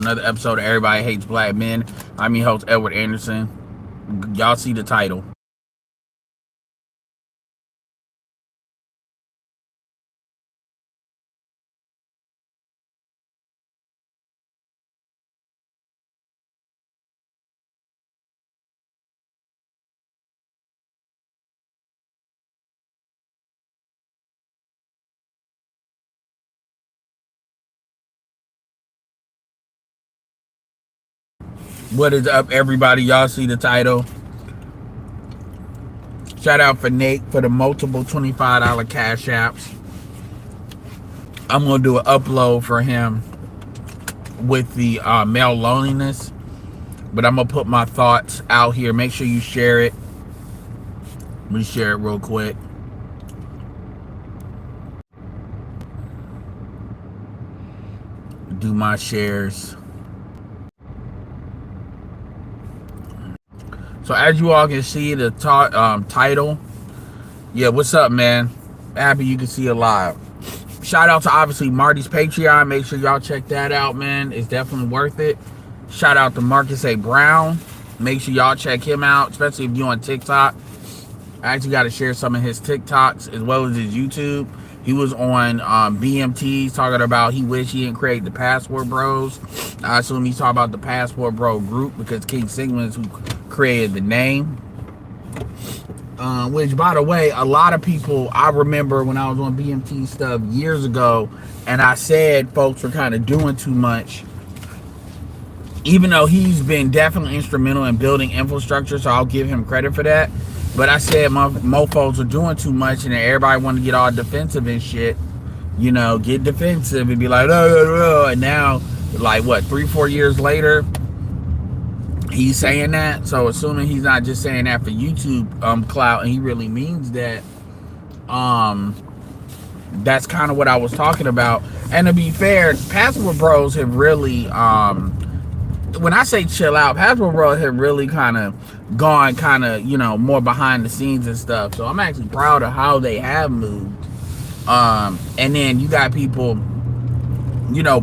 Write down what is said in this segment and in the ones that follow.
Another episode of Everybody Hates Black Men. I'm your host, Edward Anderson. Y'all see the title. What is up, everybody? Y'all see the title. Shout out for Nate for the multiple $25 cash apps. I'm going to do an upload for him with the male loneliness. But I'm going to put my thoughts out here. Make sure you share it. Let me share it real quick. Do my shares. So as you all can see, the title. Yeah, what's up, man? Happy you can see it live. Shout out to obviously Marty's Patreon. Make sure y'all check that out, man. It's definitely worth it. Shout out to Marcus A. Brown. Make sure y'all check him out, especially if you're on TikTok. I actually got to share some of his TikToks as well as his YouTube. He was on BMTs talking about he wished he didn't create the Passport Bros. I assume he's talking about the Passport Bro group because King Sigmund is who created the name. Which, by the way, a lot of people, I remember when I was on BMT stuff years ago, and I said folks were kind of doing too much, even though he's been definitely instrumental in building infrastructure, so I'll give him credit for that. But I said mofos are doing too much, and everybody want to get all defensive and shit. You know, get defensive and be like, oh. And now, like, what, 3-4 years later, he's saying that. So assuming he's not just saying that for YouTube clout, and he really means that, that's kind of what I was talking about. And to be fair, Passport Bros have really, when I say chill out, Passport Bros have really kind of gone you know, more behind the scenes and stuff. So I'm actually proud of how they have moved. And then you got people, you know,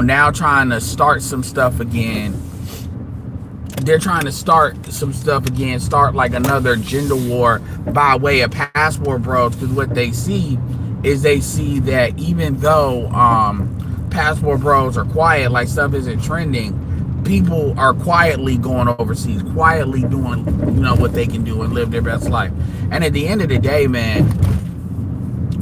now trying to start some stuff again. They're trying to start some stuff again, start like another gender war by way of Passport Bros, because what they see is that even though Passport Bros are quiet, like stuff isn't trending, people are quietly going overseas, quietly doing, you know, what they can do and live their best life. And at the end of the day, man,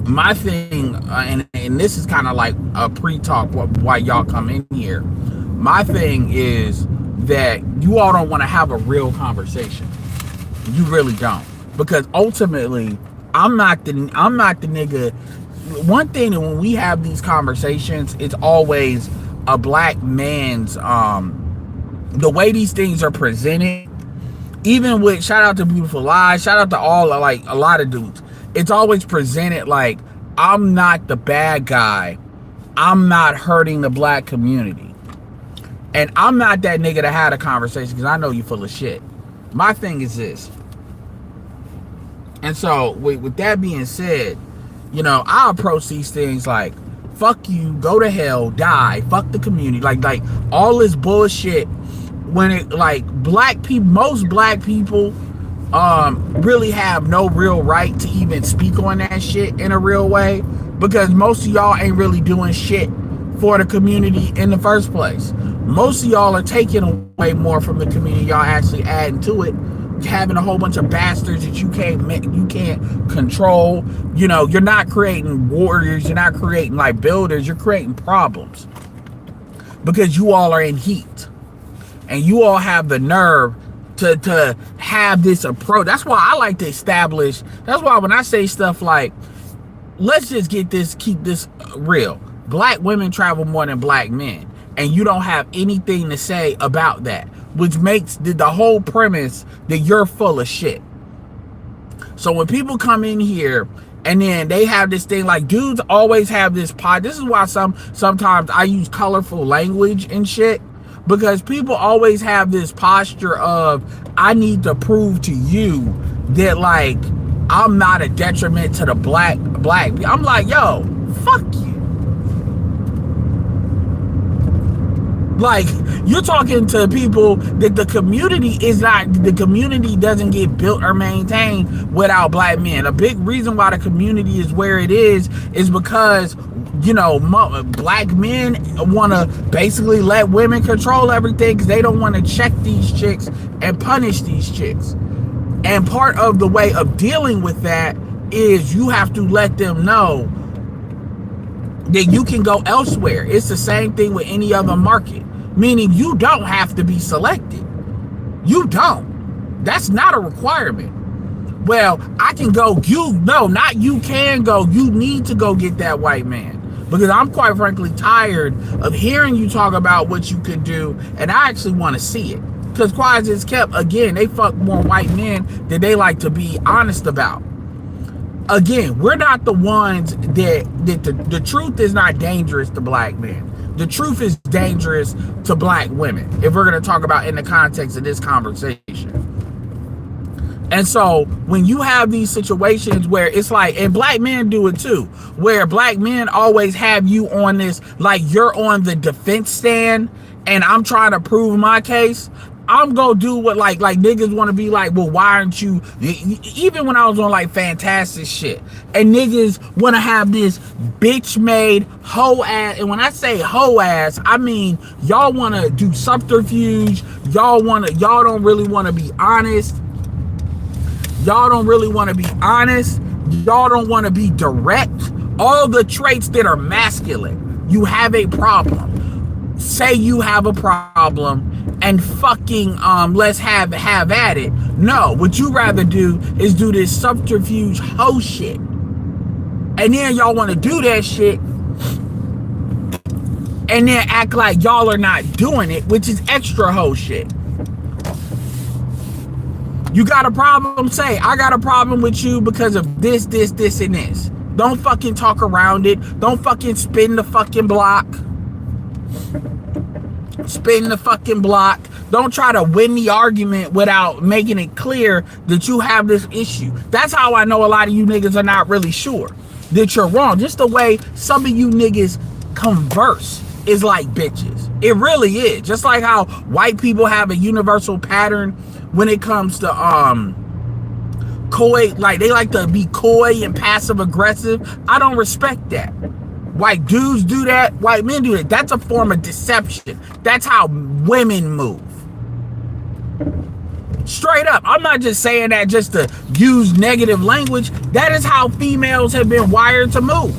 my thing, and this is kind of like a pre-talk why y'all come in here. My thing is that you all don't want to have a real conversation. You really don't, because ultimately, I'm not the nigga. One thing that when we have these conversations, it's always a black man's the way these things are presented. Even with shout out to Beautiful Lies, shout out to all, like, a lot of dudes, it's always presented like I'm not the bad guy, I'm not hurting the black community, and I'm not that nigga to have a conversation because I know you full of shit. My thing is this, and so with that being said, you know, I approach these things like, fuck you, go to hell, die, fuck the community, like all this bullshit. When it, like, black people, most black people really have no real right to even speak on that shit in a real way, because most of y'all ain't really doing shit for the community in the first place. Most of y'all are taking away more from the community y'all actually adding to it, having a whole bunch of bastards that you can't control. You know, you're not creating warriors, you're not creating like builders, you're creating problems because you all are in heat. And you all have the nerve to have this approach. That's why I like to establish. That's why when I say stuff like, let's just keep this real. Black women travel more than black men. And you don't have anything to say about that, which makes the whole premise that you're full of shit. So when people come in here and then they have this thing, like, dudes always have this this is why sometimes I use colorful language and shit. Because people always have this posture of, I need to prove to you that, like, I'm not a detriment to the black. I'm like, yo, fuck you. Like, you're talking to people that the community doesn't get built or maintained without black men. A big reason why the community is where it is because, you know, black men want to basically let women control everything because they don't want to check these chicks and punish these chicks. And part of the way of dealing with that is you have to let them know that you can go elsewhere. It's the same thing with any other market, meaning you don't have to be selected. You don't. That's not a requirement. Well, I can go. Not you can go. You need to go get that white man. Because I'm quite frankly tired of hearing you talk about what you could do, and I actually want to see it. Because quiet as kept, again, they fuck more white men than they like to be honest about. Again, we're not the ones that the truth is not dangerous to black men. The truth is dangerous to black women, if we're going to talk about in the context of this conversation. And so when you have these situations where it's like, and black men do it too, where black men always have you on this, like you're on the defense stand and I'm trying to prove my case. I'm gonna do what like niggas want to be like, well, why aren't you? Even when I was on like fantastic shit, and niggas want to have this bitch made hoe ass, and when I say hoe ass, I mean y'all want to do subterfuge. Y'all don't really want to be honest. Y'all don't really want to be honest. Y'all don't want to be direct. All the traits that are masculine. You have a problem. Say you have a problem. And fucking let's have at it. No, what you rather do is do this subterfuge hoe shit. And then y'all want to do that shit and then act like y'all are not doing it, which is extra hoe shit. You got a problem? Say, I got a problem with you because of this, and this. Don't fucking talk around it. Don't fucking spin the fucking block. Spin the fucking block. Don't try to win the argument without making it clear that you have this issue. That's how I know a lot of you niggas are not really sure that you're wrong. Just the way some of you niggas converse is like bitches. It really is. Just like how white people have a universal pattern when it comes to coy, like they like to be coy and passive aggressive. I don't respect that. White dudes do that. White men do that. That's a form of deception. That's how women move. Straight up. I'm not just saying that just to use negative language. That is how females have been wired to move.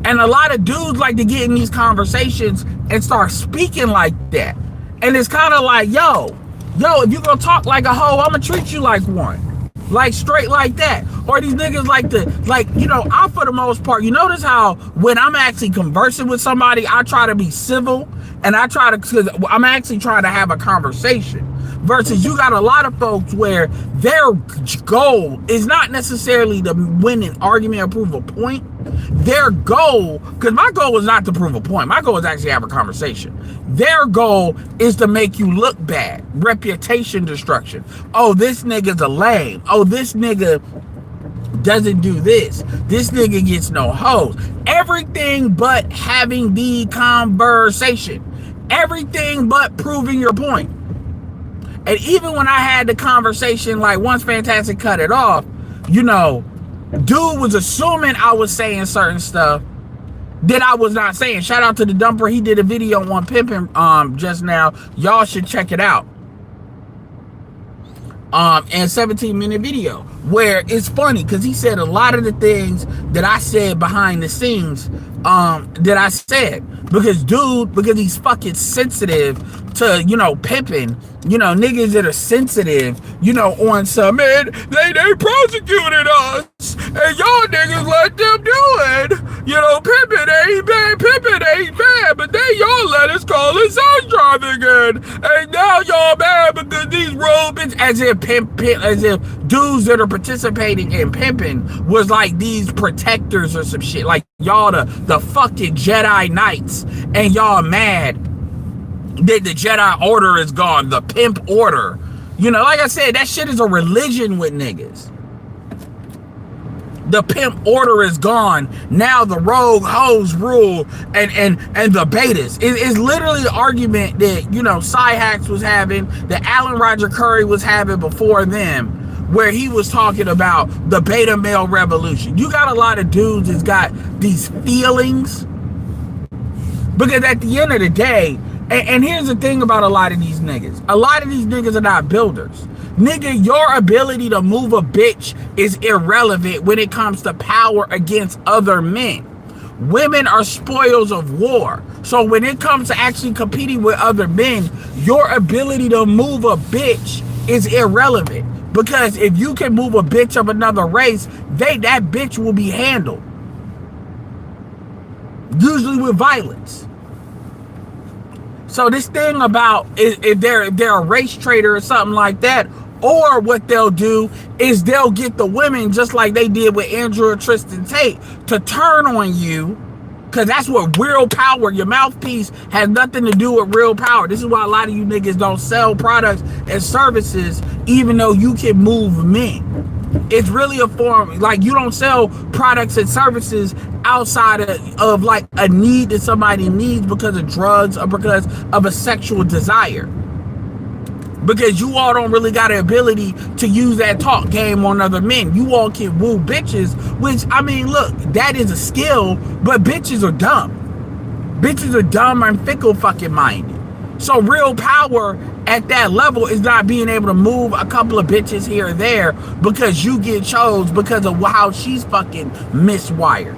And a lot of dudes like to get in these conversations and start speaking like that. And it's kind of like, yo, if you gonna talk like a hoe, I'm gonna treat you like one. Like straight like that. Or these niggas like to, like, you know, I for the most part, you notice how when I'm actually conversing with somebody, I try to be civil and I try to, because I'm actually trying to have a conversation. Versus you got a lot of folks where their goal is not necessarily to win an argument or prove a point. Their goal, because my goal is not to prove a point. My goal is actually have a conversation. Their goal is to make you look bad. Reputation destruction. Oh, this nigga's a lame. Oh, this nigga doesn't do this. This nigga gets no hoes. Everything but having the conversation. Everything but proving your point. And even when I had the conversation, like once Fantastic cut it off, you know, dude was assuming I was saying certain stuff that I was not saying. Shout out to the Dumper. He did a video on pimping just now. Y'all should check it out. And 17-minute video where it's funny because he said a lot of the things that I said behind the scenes that I said because he's fucking sensitive to, you know, pimping, you know, niggas that are sensitive, you know, on some, man, they prosecuted us and y'all niggas let them do it. You know, pimping ain't bad, but then y'all let us call it sex trafficking. And now y'all mad because these robots, as if dudes that are participating in pimping was like these protectors or some shit. Like y'all the fucking Jedi Knights and y'all mad that the Jedi Order is gone, the pimp order. You know, like I said, that shit is a religion with niggas. The pimp order is gone. Now the rogue hoes rule, and the betas. It's literally the argument that, you know, Cy Hacks was having, that Alan Roger Curry was having before them, where he was talking about the beta male revolution. You got a lot of dudes that's got these feelings, because at the end of the day, and here's the thing about a lot of these niggas are not builders. Nigga, your ability to move a bitch is irrelevant when it comes to power against other men. Women are spoils of war. So when it comes to actually competing with other men, your ability to move a bitch is irrelevant. Because if you can move a bitch of another race, that bitch will be handled. Usually with violence. So this thing about if they're a race trader or something like that, or what they'll do is they'll get the women, just like they did with Andrew and Tristan Tate, to turn on you, because that's what real power, your mouthpiece has nothing to do with real power. This is why a lot of you niggas don't sell products and services, even though you can move men. It's really a form, like, you don't sell products and services outside of like a need that somebody needs because of drugs or because of a sexual desire. Because you all don't really got the ability to use that talk game on other men. You all can woo bitches, which, I mean, look, that is a skill, but bitches are dumb. Bitches are dumb and fickle fucking minded. So real power at that level is not being able to move a couple of bitches here or there because you get chose because of how she's fucking miswired.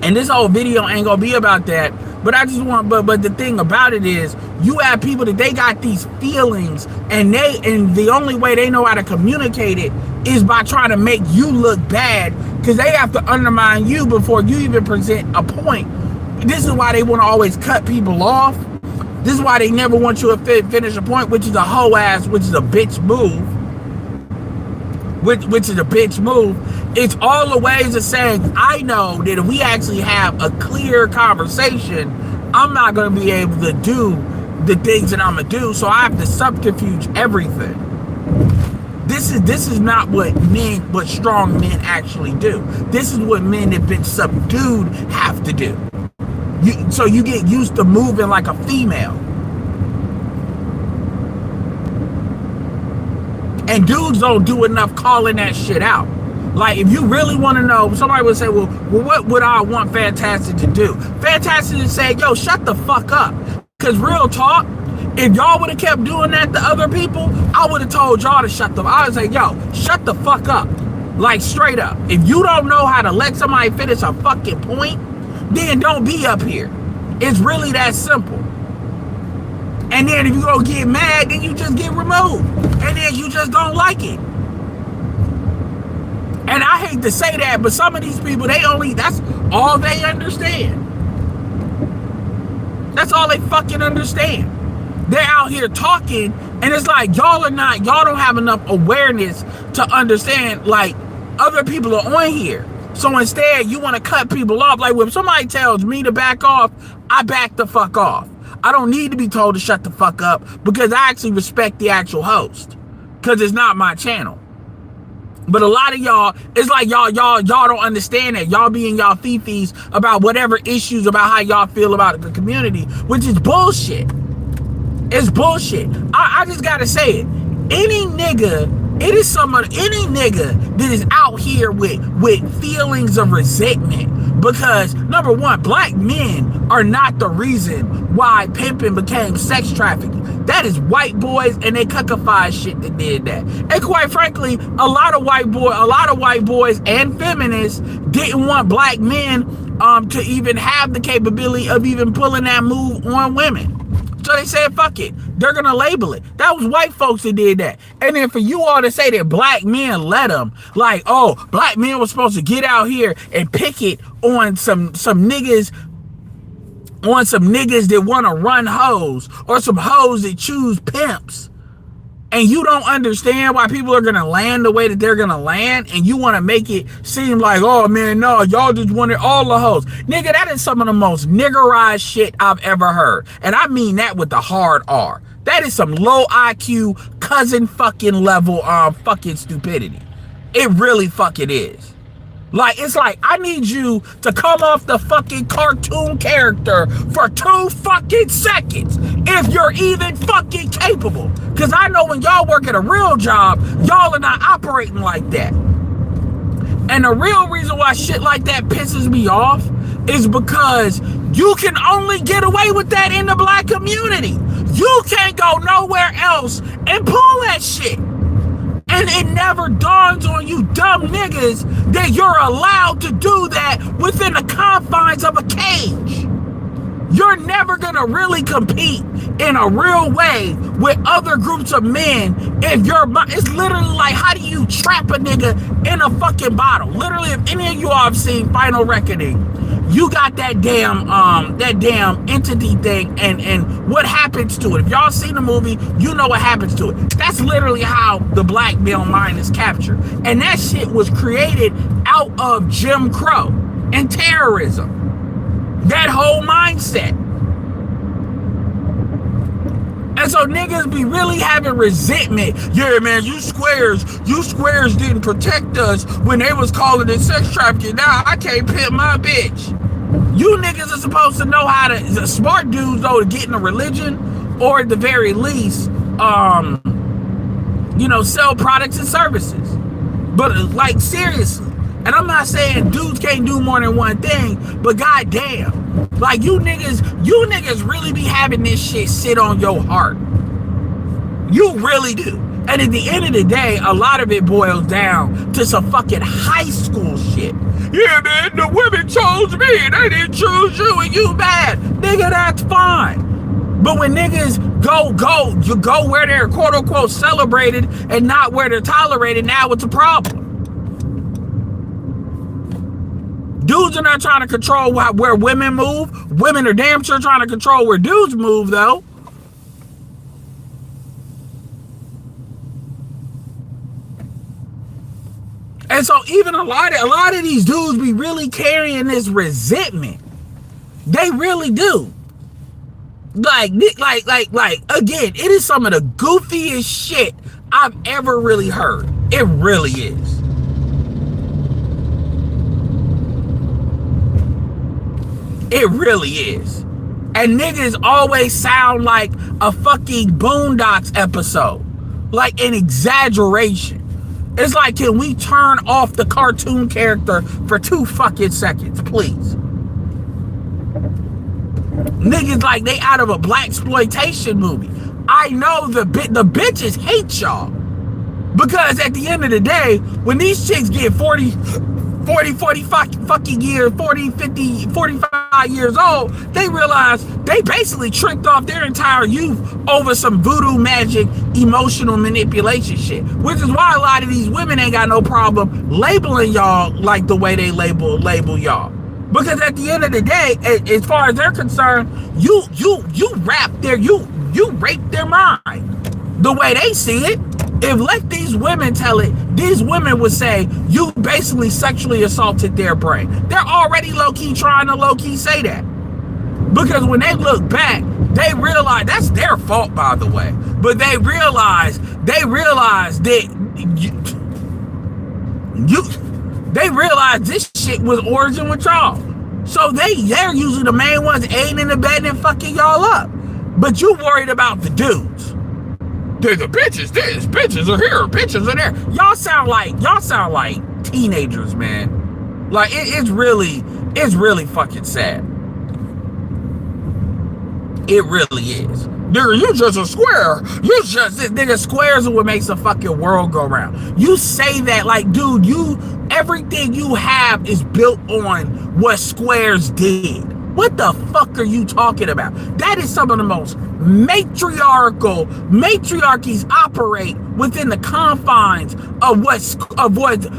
And this whole video ain't gonna be about that, but I just want, but the thing about it is, you have people that they got these feelings, and the only way they know how to communicate it is by trying to make you look bad, because they have to undermine you before you even present a point. This is why they want to always cut people off. This is why they never want you to finish a point, which is a hoe ass, which is a bitch move. Which is a bitch move. It's all the ways of saying, I know that if we actually have a clear conversation, I'm not going to be able to do the things that I'm going to do, so I have to subterfuge everything. This is not what strong men actually do. This is what men that have been subdued have to do. So you get used to moving like a female. And dudes don't do enough calling that shit out. Like, if you really want to know, somebody would say, well, what would I want Fantastic to do? Fantastic to say, yo, shut the fuck up. Because real talk, if y'all would have kept doing that to other people, I would have told y'all to shut the fuck up. I would say, yo, shut the fuck up. Like, straight up. If you don't know how to let somebody finish a fucking point, then don't be up here. It's really that simple. And then if you don't get mad, then you just get removed. And then you just don't like it. And I hate to say that, but some of these people, that's all they understand. That's all they fucking understand. They're out here talking, and it's like, y'all don't have enough awareness to understand, like, other people are on here. So instead, you want to cut people off. Like, when somebody tells me to back off, I back the fuck off. I don't need to be told to shut the fuck up because I actually respect the actual host, because it's not my channel. But a lot of y'all, it's like y'all don't understand that. Y'all be in y'all fifis about whatever issues about how y'all feel about the community, which is bullshit. It's bullshit. I just gotta say it. Any nigga that is out here with feelings of resentment, because number one, black men are not the reason why pimping became sex trafficking. That is white boys and they cuckified shit that did that. And quite frankly, a lot of white boys and feminists didn't want black men to even have the capability of even pulling that move on women. So they said, fuck it. They're going to label it. That was white folks that did that. And then for you all to say that black men let them, like, oh, black men were supposed to get out here and picket on some niggas that want to run hoes, or some hoes that choose pimps. And you don't understand why people are going to land the way that they're going to land, and you want to make it seem like, oh man, no, y'all just wanted all the hoes. Nigga, that is some of the most niggerized shit I've ever heard. And I mean that with the hard R. That is some low IQ, cousin fucking level fucking stupidity. It really fucking is. Like, it's like, I need you to come off the fucking cartoon character for 2 fucking seconds if you're even fucking capable. Because I know when y'all work at a real job, y'all are not operating like that. And the real reason why shit like that pisses me off is because you can only get away with that in the black community. You can't go nowhere else and pull that shit. And it never dawns on you dumb niggas that you're allowed to do that within the confines of a cage. You're never gonna really compete in a real way with other groups of men if you're, it's literally like, how do you trap a nigga in a fucking bottle? Literally, if any of you all have seen Final Reckoning, you got that damn entity thing and what happens to it. If y'all seen the movie, you know what happens to it. That's literally how the black male mind is captured. And that shit was created out of Jim Crow and terrorism. That whole mindset. And so niggas be really having resentment. Yeah, man, you squares didn't protect us when they was calling it sex trafficking. Now I can't pimp my bitch. You niggas are supposed to know how to, the smart dudes though, to get in a religion or at the very least, sell products and services. But like, seriously. And I'm not saying dudes can't do more than one thing, but goddamn, like you niggas really be having this shit sit on your heart. You really do. And at the end of the day, a lot of it boils down to some fucking high school shit. Yeah, man, the women chose me, they didn't choose you, and you bad. Nigga, that's fine. But when niggas go where they're quote unquote celebrated and not where they're tolerated, now it's a problem. Dudes are not trying to control where women move. Women are damn sure trying to control where dudes move, though. And so even a lot of these dudes be really carrying this resentment. They really do. Like again, it is some of the goofiest shit I've ever really heard. It really is. It really is. And niggas always sound like a fucking Boondocks episode. Like an exaggeration. It's like, can we turn off the cartoon character for 2 fucking seconds, please? Niggas like they out of a blaxploitation movie. I know the bitches hate y'all. Because at the end of the day, when these chicks get 40 fucking years, 40, 50, 45 years old, they realize they basically tricked off their entire youth over some voodoo magic emotional manipulation shit. Which is why a lot of these women ain't got no problem labeling y'all like the way they label y'all. Because at the end of the day, as far as they're concerned, you rape their mind the way they see it. If let these women tell it, these women would say, you basically sexually assaulted their brain. They're already low-key trying to low-key say that. Because when they look back, they realize, that's their fault, by the way, but they realize that they realize this shit was origin with y'all. So they're usually the main ones aiding and abetting and fucking y'all up. But you worried about the dudes. They're the bitches, bitches are here, bitches are there. Y'all sound like teenagers, man. Like it's really fucking sad. It really is. Nigga, you just a square. Nigga, squares are what makes the fucking world go round. You say that like, dude, everything you have is built on what squares did. What the fuck are you talking about? That is some of the most matriarchies operate within the confines of what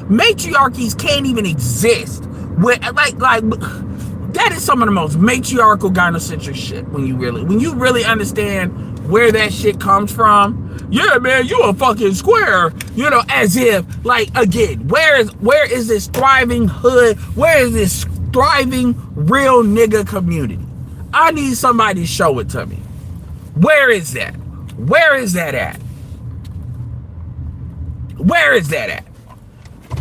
matriarchies can't even exist. Like that is some of the most matriarchal gynocentric shit when you really understand where that shit comes from. Yeah, man, you a fucking square. As if, like, again, where is this thriving hood? Where is this thriving real nigga community? I need somebody to show it to me. Where is that? Where is that at? Where is that at?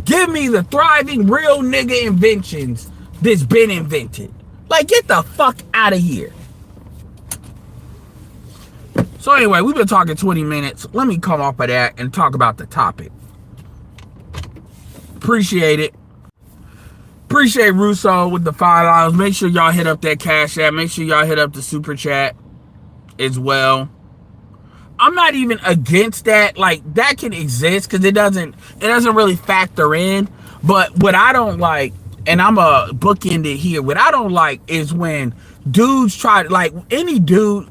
Give me the thriving real nigga inventions that's been invented. Like, get the fuck out of here. So anyway, we've been talking 20 minutes. Let me come off of that and talk about the topic. Appreciate it. Appreciate Russo with the $5. Make sure y'all hit up that Cash App. Make sure y'all hit up the Super Chat as well. I'm not even against that. Like, that can exist because it doesn't really factor in. But what I don't like, and I'm a bookend it here, what I don't like is when dudes try to, like, any dude,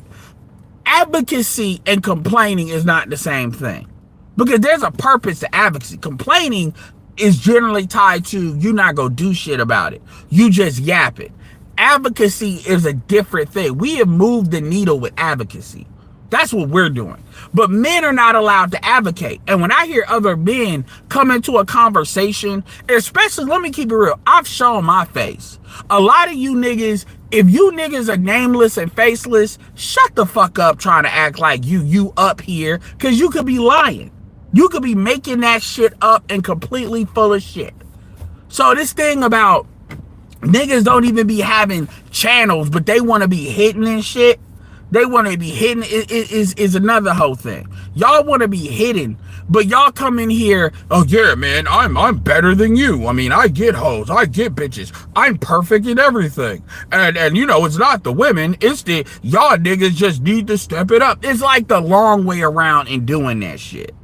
advocacy and complaining is not the same thing. Because there's a purpose to advocacy. Complaining is generally tied to you not gonna do shit about it. You just yap it. Advocacy is a different thing. We have moved the needle with advocacy. That's what we're doing. But men are not allowed to advocate. And when I hear other men come into a conversation, especially, let me keep it real, I've shown my face. A lot of you niggas, if you niggas are nameless and faceless, shut the fuck up trying to act like you up here, because you could be lying. You could be making that shit up and completely full of shit. So this thing about niggas don't even be having channels, but they want to be hidden and shit. They want to be hidden is another whole thing. Y'all want to be hidden, but y'all come in here, oh yeah, man, I'm better than you. I mean, I get hoes, I get bitches. I'm perfect in everything. And you know, it's not the women, it's the y'all niggas just need to step it up. It's like the long way around in doing that shit.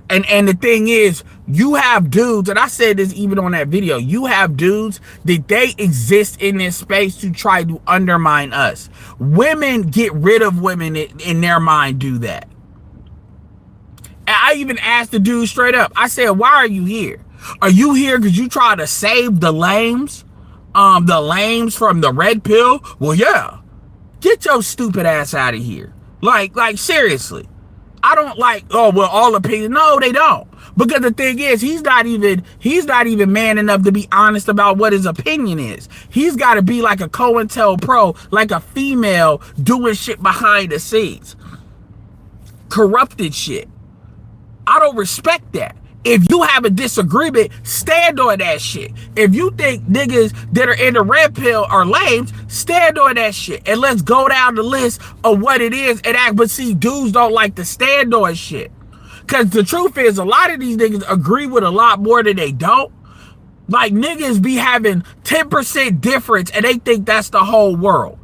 And the thing is, you have dudes, and I said this even on that video, you have dudes that they exist in this space to try to undermine us. Women get rid of women in their mind do that. And I even asked the dude straight up, I said, why are you here? Are you here because you try to save the lames? The lames from the red pill? Well, yeah. Get your stupid ass out of here. Like seriously. I don't like, oh, well, all opinions. No, they don't. Because the thing is, he's not even man enough to be honest about what his opinion is. He's got to be like a COINTELPRO, like a female doing shit behind the scenes. Corrupted shit. I don't respect that. If you have a disagreement, stand on that shit. If you think niggas that are in the red pill are lames, stand on that shit. And let's go down the list of what it is and act. But see, dudes don't like to stand on shit. Because the truth is, a lot of these niggas agree with a lot more than they don't. Like, niggas be having 10% difference and they think that's the whole world.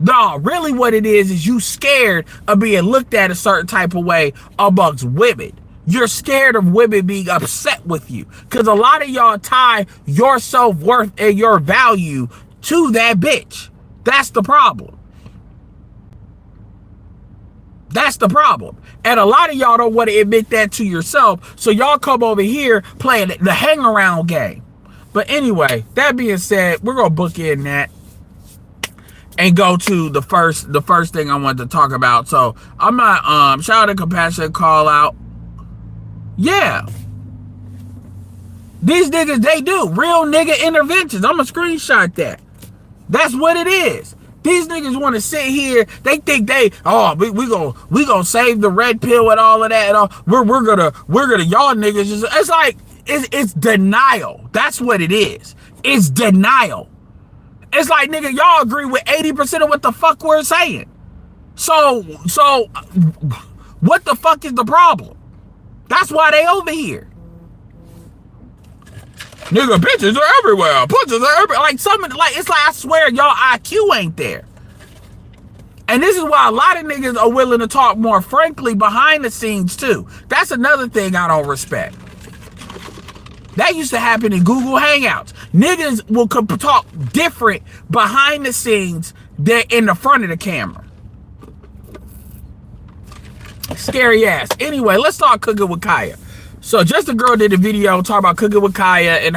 No, really what it is you scared of being looked at a certain type of way amongst women. You're scared of women being upset with you because a lot of y'all tie your self-worth and your value to that bitch. That's the problem. That's the problem. And a lot of y'all don't want to admit that to yourself. So y'all come over here playing the hang around game. But anyway, that being said, we're going to book in that and go to the first thing I wanted to talk about. So I'm not, shout out to Compassionate Call Out. Yeah. These niggas, they do. Real nigga interventions. I'm going to screenshot that. That's what it is. These niggas want to sit here. They think we gonna save the red pill and all of that. And all. We're gonna y'all niggas. It's like, it's denial. That's what it is. It's denial. It's like, nigga, y'all agree with 80% of what the fuck we're saying. So what the fuck is the problem? That's why they over here. Nigga, bitches are everywhere. Pussies are everywhere. Like, it's like, I swear, y'all IQ ain't there. And this is why a lot of niggas are willing to talk more frankly behind the scenes, too. That's another thing I don't respect. That used to happen in Google Hangouts. Niggas will talk different behind the scenes than in the front of the camera. Scary ass. Anyway, let's talk cooking with Kaia. So Just a Girl did a video talking about cooking with Kaia and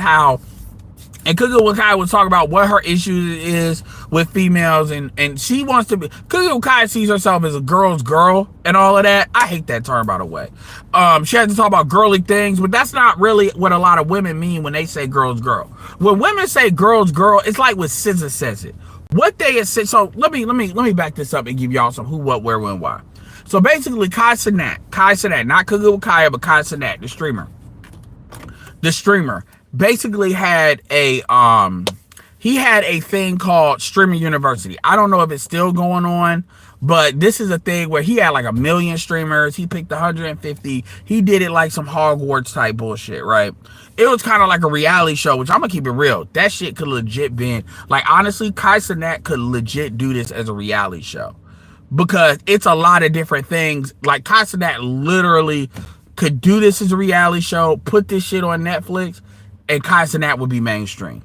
cooking with Kaia was talking about what her issue is with females and she wants to be, cooking with Kaia sees herself as a girl's girl and all of that. I hate that term, by the way. She has to talk about girly things, but that's not really what a lot of women mean when they say girl's girl. When women say girl's girl, it's like what SZA says it. What they have said, so let me back this up and give y'all some who, what, where, when, why. So basically, Kai Cenat, not Cooking with Kaia, but Kai Cenat, the streamer, basically had he had a thing called Streaming University. I don't know if it's still going on, but this is a thing where he had like 1 million streamers. He picked 150. He did it like some Hogwarts type bullshit, right? It was kind of like a reality show, which I'm gonna keep it real. That shit could legit been like, honestly, Kai Cenat could legit do this as a reality show, because it's a lot of different things. Like Kai Cenat literally could do this as a reality show, put this shit on Netflix, and Kai Cenat would be mainstream.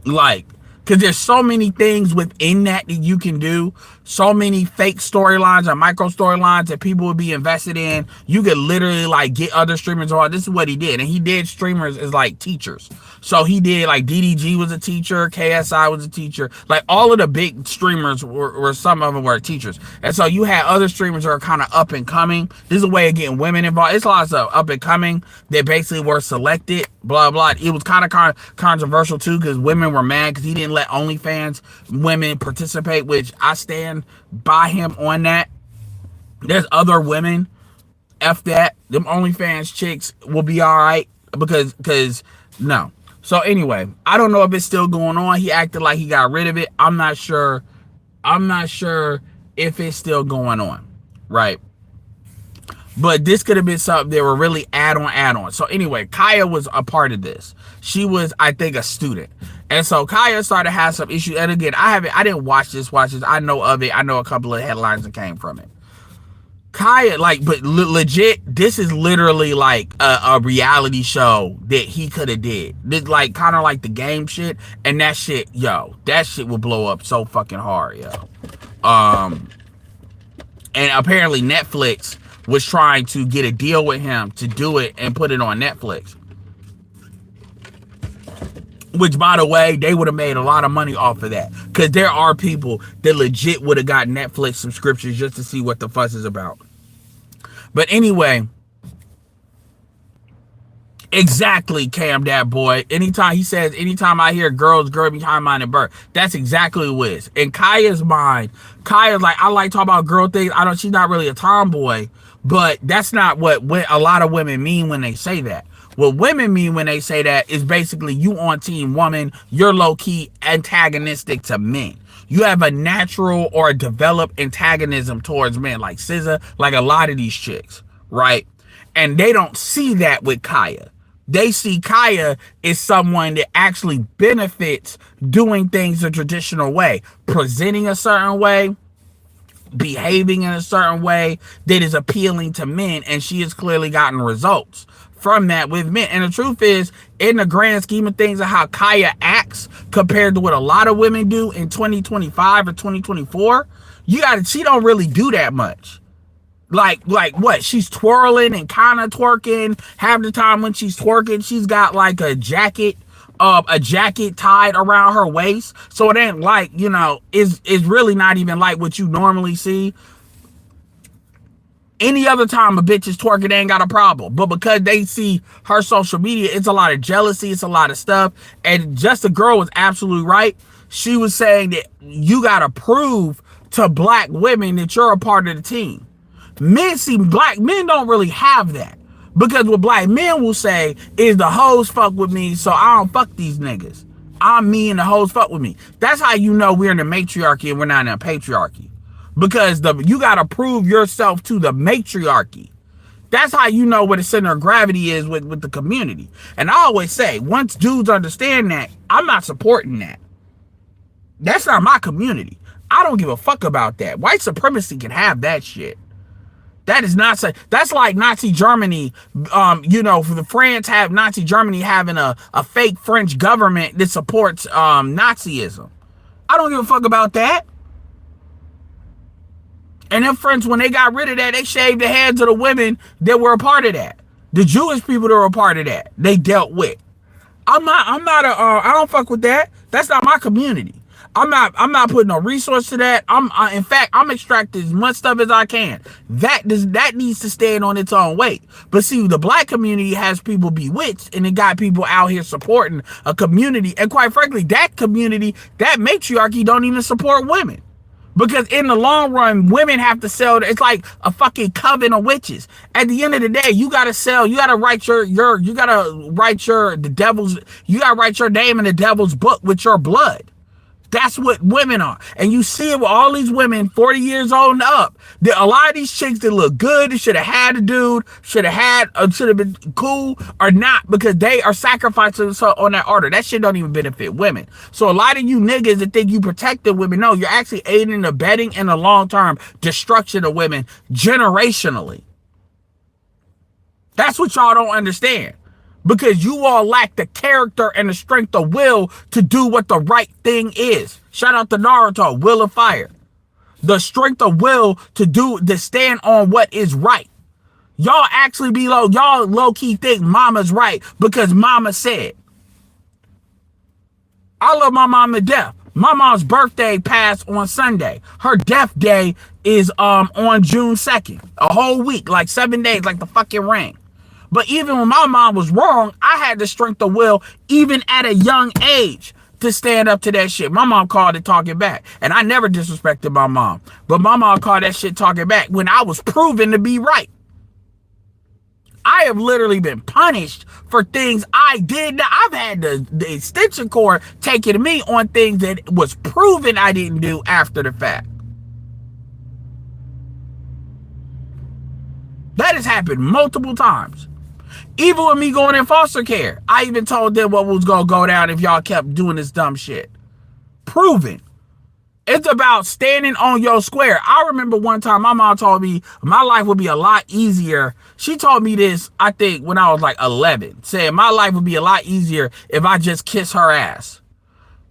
Like, because there's so many things within that you can do, so many fake storylines or micro storylines that people would be invested in. You could literally like get other streamers on. This is what he did, and he did streamers as like teachers. So he did like DDG was a teacher, KSI was a teacher, like all of the big streamers were some of them were teachers. And so you had other streamers that are kind of up and coming. This is a way of getting women involved. It's lots of up and coming that basically were selected, blah blah. It was kind of controversial too, because women were mad because he didn't let OnlyFans women participate, which I stand by him on that. There's other women, F that. Them OnlyFans chicks will be all right, because no. So anyway, I don't know if it's still going on. He acted like he got rid of it. I'm not sure if it's still going on, right? But this could have been something they were really add-on. So anyway, Kaia was a part of this. She was, I think, a student. And so Kaia started to have some issues. And again, I didn't watch this. I know of it. I know a couple of headlines that came from it. Kaia, like, but legit, this is literally like a reality show that he could have did. This, like, kind of like the game shit. And that shit, yo, that shit will blow up so fucking hard, yo. And apparently Netflix was trying to get a deal with him to do it and put it on Netflix. Which, by the way, they would have made a lot of money off of that. Because there are people that legit would have got Netflix subscriptions just to see what the fuss is about. But anyway, exactly, Cam, that boy. Anytime he says, anytime I hear girls, girl behind mine and birth, that's exactly what it is. In Kaia's mind, Kaia's like, I like talking about girl things. She's not really a tomboy, but that's not what a lot of women mean when they say that. What women mean when they say that is basically you on team woman, you're low-key antagonistic to men. You have a natural or a developed antagonism towards men, like SZA, like a lot of these chicks, right? And they don't see that with Kaia. They see Kaia as someone that actually benefits doing things a traditional way, presenting a certain way, behaving in a certain way that is appealing to men, and she has clearly gotten results from that with men. And the truth is, in the grand scheme of things of how Kaia acts compared to what a lot of women do in 2025 or 2024, she don't really do that much. Like what? She's twirling and kind of twerking. Half the time when she's twerking, she's got like a jacket tied around her waist. So it ain't like, it's really not even like what you normally see. Any other time a bitch is twerking, they ain't got a problem. But because they see her social media, it's a lot of jealousy, it's a lot of stuff. And Just the Girl was absolutely right. She was saying that you gotta prove to black women that you're a part of the team. Black men don't really have that. Because what black men will say is the hoes fuck with me, so I don't fuck these niggas. I'm me and the hoes fuck with me. That's how you know we're in a matriarchy and we're not in a patriarchy. Because you got to prove yourself to the matriarchy. That's how you know where the center of gravity is with the community. And I always say, once dudes understand that, I'm not supporting that. That's not my community. I don't give a fuck about that. White supremacy can have that shit. That is not say. That's like Nazi Germany. For the France have Nazi Germany having a fake French government that supports Nazism. I don't give a fuck about that. And them French, when they got rid of that, they shaved the heads of the women that were a part of that. The Jewish people that were a part of that, they dealt with. I don't fuck with that. That's not my community. I'm not putting no resource to that. In fact, I'm extracting as much stuff as I can. That needs to stand on its own weight. But see, the black community has people bewitched, and it got people out here supporting a community. And quite frankly, that community, that matriarchy don't even support women. Because in the long run, women have to sell. It's like a fucking coven of witches. At the end of the day, you gotta sell. You gotta write you gotta write your name in the devil's book with your blood. That's what women are. And you see it with all these women 40 years old and up. A lot of these chicks that look good, they should have had a dude, should have been cool or not, because they are sacrificing on that altar. That shit don't even benefit women. So a lot of you niggas that think you protected women, no, you're actually aiding and abetting in the long-term destruction of women generationally. That's what y'all don't understand. Because you all lack the character and the strength of will to do what the right thing is. Shout out to Naruto, Will of Fire. The strength of will to stand on what is right. Y'all actually y'all low-key think mama's right because mama said. I love my mom to death. My mom's birthday passed on Sunday. Her death day is on June 2nd. A whole week, like 7 days, like the fucking ring. But even when my mom was wrong, I had the strength of will, even at a young age, to stand up to that shit. My mom called it talking back. And I never disrespected my mom. But my mom called that shit talking back when I was proven to be right. I have literally been punished for things I did. I've had the extension cord taken to me on things that was proven I didn't do after the fact. That has happened multiple times. Even with me going in foster care, I even told them what was going to go down if y'all kept doing this dumb shit. Proven. It's about standing on your square. I remember one time my mom told me my life would be a lot easier. She told me this, I think, when I was like 11, saying my life would be a lot easier if I just kiss her ass.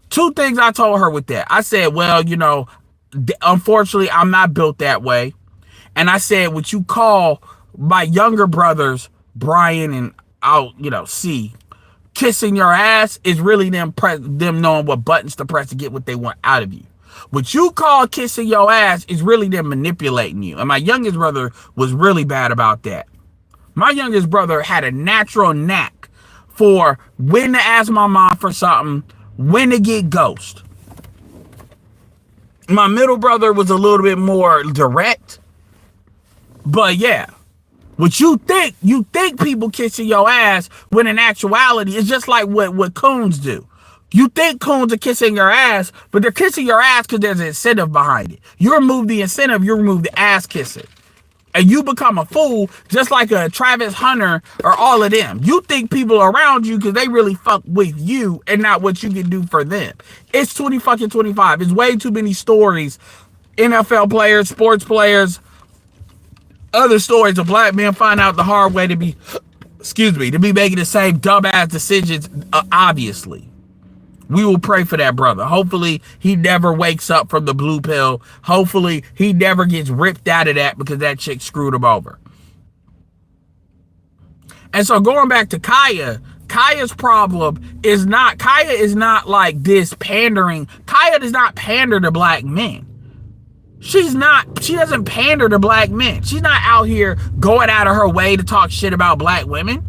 Two things I told her with that. I said, well, you know, unfortunately, I'm not built that way. And I said, what you call my younger brothers, Brian and C, kissing your ass is really them knowing what buttons to press to get what they want out of you. What you call kissing your ass is really them manipulating you. And my youngest brother was really bad about that. My youngest brother had a natural knack for when to ask my mom for something, when to get ghost. My middle brother was a little bit more direct. But yeah. What you think people kissing your ass, when in actuality, it's just like what coons do. You think coons are kissing your ass, but they're kissing your ass because there's an incentive behind it. You remove the incentive, you remove the ass kissing. And you become a fool, just like a Travis Hunter or all of them. You think people are around you because they really fuck with you and not what you can do for them. It's 2025. It's way too many stories. NFL players, sports players, other stories of black men find out the hard way to be making the same dumbass decisions, obviously. We will pray for that brother. Hopefully, he never wakes up from the blue pill. Hopefully, he never gets ripped out of that because that chick screwed him over. And so going back to Kaia, Kaia's problem is not like this pandering. Kaia does not pander to black men. She doesn't pander to black men. She's not out here going out of her way to talk shit about black women.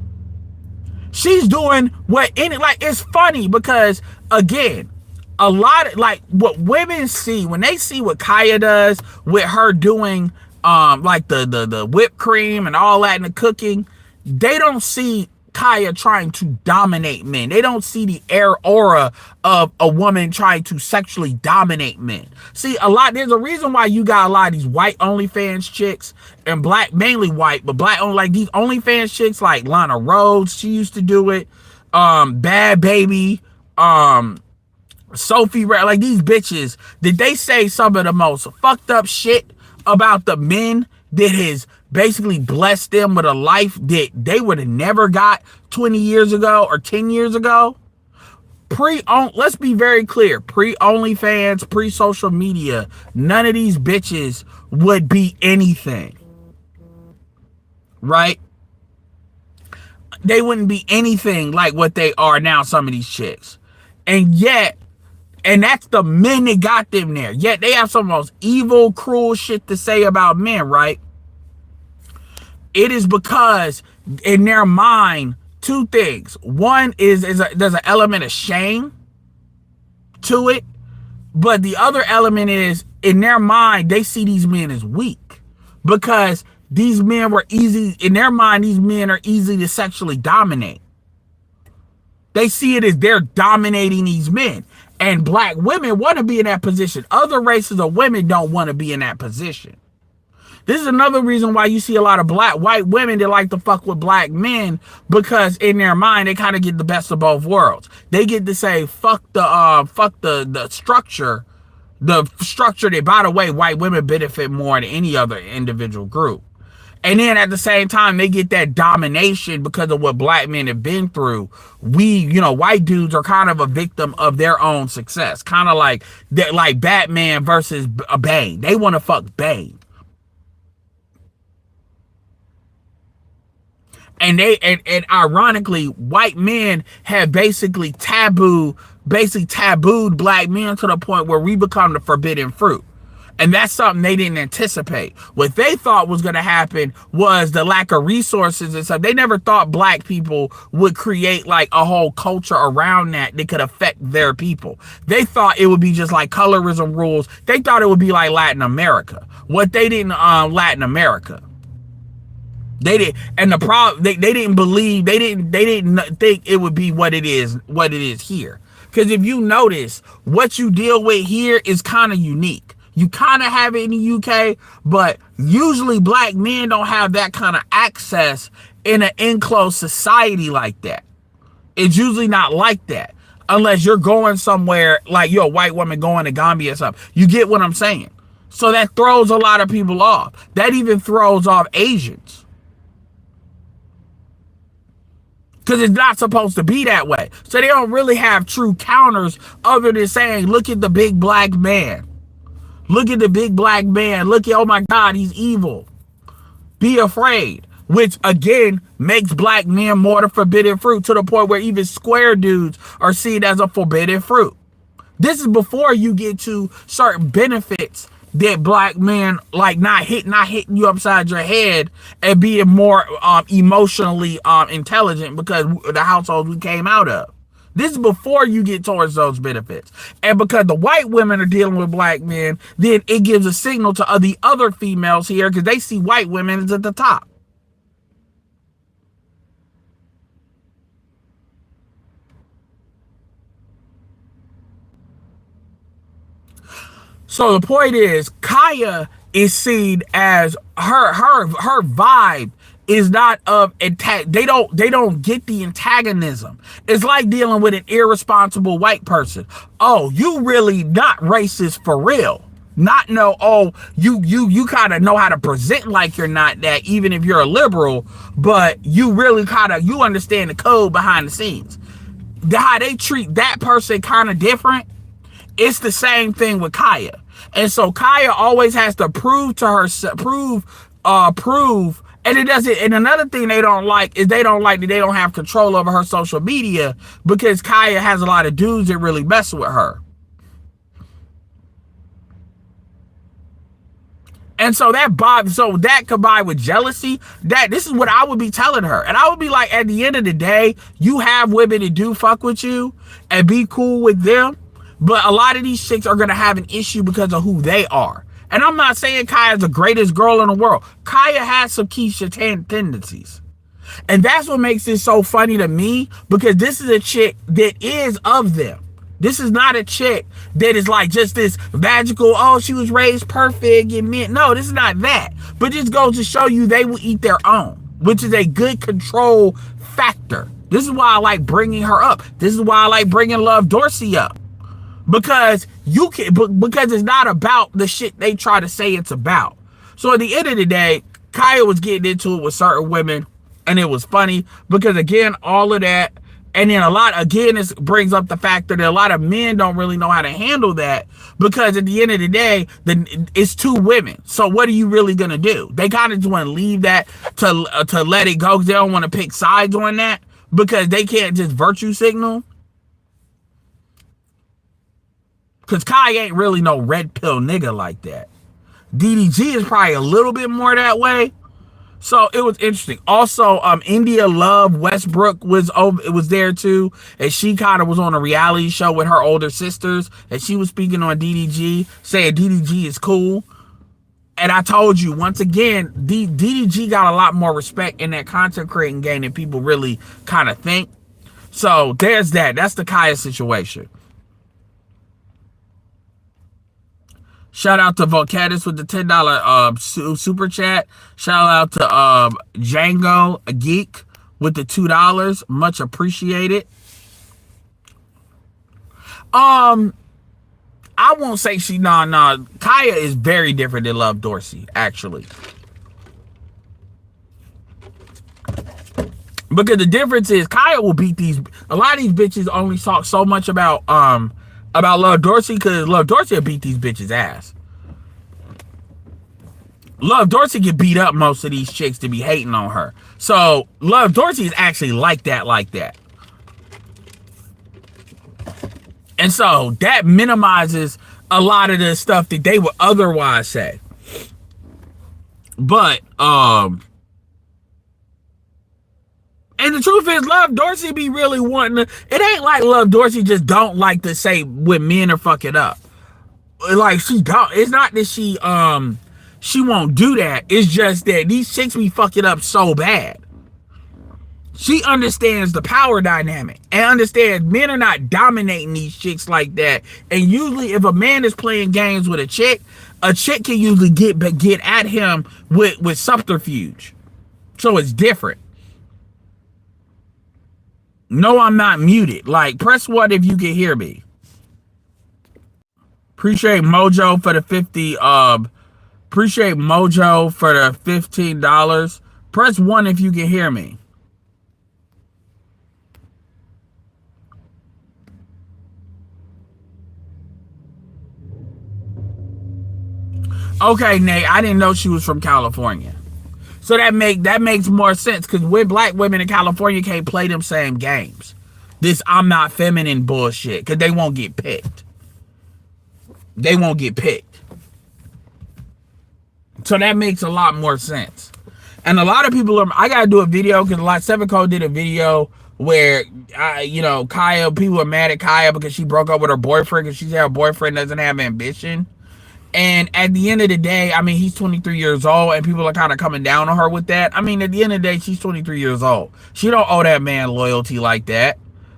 She's doing it's funny because, again, a lot of, like, what women see, when they see what Kaia does with her doing, like the whipped cream and all that in the cooking, they don't see Kaia trying to dominate men. They don't see the aura of a woman trying to sexually dominate men. See, there's a reason why you got a lot of these white OnlyFans chicks and black, mainly white, but black like these OnlyFans chicks like Lana Rhodes, she used to do it. Bad Baby, Sophie, like these bitches, that they say some of the most fucked up shit about the men that has basically blessed them with a life that they would have never got 20 years ago or 10 years ago. Let's be very clear, pre-OnlyFans, pre-social media, none of these bitches would be anything. Right? They wouldn't be anything like what they are now, some of these chicks. And that's the men that got them there. Yet they have some of the most evil, cruel shit to say about men, right? It is because in their mind, two things. One is there's an element of shame to it. But the other element is in their mind, they see these men as weak because these men were easy, in their mind, these men are easy to sexually dominate. They see it as they're dominating these men. And black women want to be in that position. Other races of women don't want to be in that position. This is another reason why you see a lot of white women that like to fuck with black men, because in their mind they kind of get the best of both worlds. They get to say fuck the structure, that, by the way, white women benefit more than any other individual group. And then at the same time, they get that domination because of what black men have been through. White dudes are kind of a victim of their own success. Kind of like that, like Batman versus Bane. They want to fuck Bane. And ironically, white men have basically tabooed black men to the point where we become the forbidden fruit. And that's something they didn't anticipate. What they thought was going to happen was the lack of resources and stuff. They never thought black people would create like a whole culture around that could affect their people. They thought it would be just like colorism rules. They thought it would be like Latin America. What they didn't, Latin America. They did, and the problem, they didn't believe, they didn't think it would be what it is here. Because if you notice, what you deal with here is kind of unique. You kind of have it in the UK, but usually black men don't have that kind of access in an enclosed society like that. It's usually not like that. Unless you're going somewhere, like you're a white woman going to Gambia or something. You get what I'm saying? So that throws a lot of people off. That even throws off Asians. Because it's not supposed to be that way. So they don't really have true counters other than saying, look at the big black man. Look at the big black man. Look at, oh my God, he's evil. Be afraid. Which, again, makes black men more the forbidden fruit, to the point where even square dudes are seen as a forbidden fruit. This is before you get to certain benefits that black men, like not hitting you upside your head and being more emotionally intelligent because of the households we came out of. This is before you get towards those benefits. And because the white women are dealing with black men, then it gives a signal to the other females here, because they see white women as at the top. So the point is, Kaia is seen as her vibe is not of they don't get the antagonism. It's like dealing with an irresponsible white person. Oh, you really not racist for real. Not know, oh, you kind of know how to present like you're not that, even if you're a liberal, but you really you understand the code behind the scenes. How they treat that person kind of different. It's the same thing with Kaia. And so Kaia always has to prove to herself, prove. And it doesn't. And another thing they don't like is they don't like that they don't have control over her social media, because Kaia has a lot of dudes that really mess with her. And so that combined with jealousy, this is what I would be telling her. And I would be like, at the end of the day, you have women that do fuck with you and be cool with them. But a lot of these chicks are going to have an issue because of who they are. And I'm not saying Kaia's the greatest girl in the world. Kaia has some Keisha tendencies. And that's what makes it so funny to me, because this is a chick that is of them. This is not a chick that is like just this magical, oh, she was raised perfect and meant. No, this is not that. But this goes to show you they will eat their own, which is a good control factor. This is why I like bringing her up. This is why I like bringing Love Dorsey up. Because because it's not about the shit they try to say it's about. So at the end of the day, Kaia was getting into it with certain women, and it was funny because, again, all of that, and then this brings up the fact that a lot of men don't really know how to handle that, because at the end of the day, it's two women. So what are you really gonna do? They kind of just want to leave that to let it go, because they don't want to pick sides on that, because they can't just virtue signal. Because Kai ain't really no red pill nigga like that. DDG is probably a little bit more that way. So it was interesting. Also, India Love Westbrook was over. It was there too, and she kind of was on a reality show with her older sisters, and she was speaking on DDG, saying DDG is cool. And I told you once again, DDG got a lot more respect in that content creating game than people really kind of think. So there's that. That's the Kaia situation. Shout out to Volcatus with the $10 super chat. Shout out to Django, a geek, with the $2. Much appreciated. I won't say she Kaia is very different than Love Dorsey, actually. Because the difference is Kaia will beat a lot of these bitches only talk so much about Love Dorsey because Love Dorsey will beat these bitches' ass. Love Dorsey can beat up most of these chicks to be hating on her. So Love Dorsey is actually like that. And so that minimizes a lot of the stuff that they would otherwise say. But and the truth is, Love Dorsey be really wanting to. It ain't like Love Dorsey just don't like to say when men are fucking up. Like she don't. It's not that she won't do that. It's just that these chicks be fucking up so bad. She understands the power dynamic and understands men are not dominating these chicks like that. And usually, if a man is playing games with a chick can usually get at him with subterfuge. So it's different. No, I'm not muted. Like, press 1 if you can hear me. Appreciate Mojo for the 50. Appreciate Mojo for the $15. Press 1 if you can hear me. Okay, Nate. I didn't know she was from California. So that makes more sense because black women in California can't play them same games. This I'm not feminine bullshit because they won't get picked. They won't get picked. So that makes a lot more sense. And a lot of people I gotta do a video because Seven Code did a video where Kaia, people are mad at Kaia because she broke up with her boyfriend because she said her boyfriend doesn't have ambition. And at the end of the day, I mean, he's 23 years old, and people are kind of coming down on her with that. I mean, at the end of the day, she's 23 years old. She don't owe that man loyalty like that.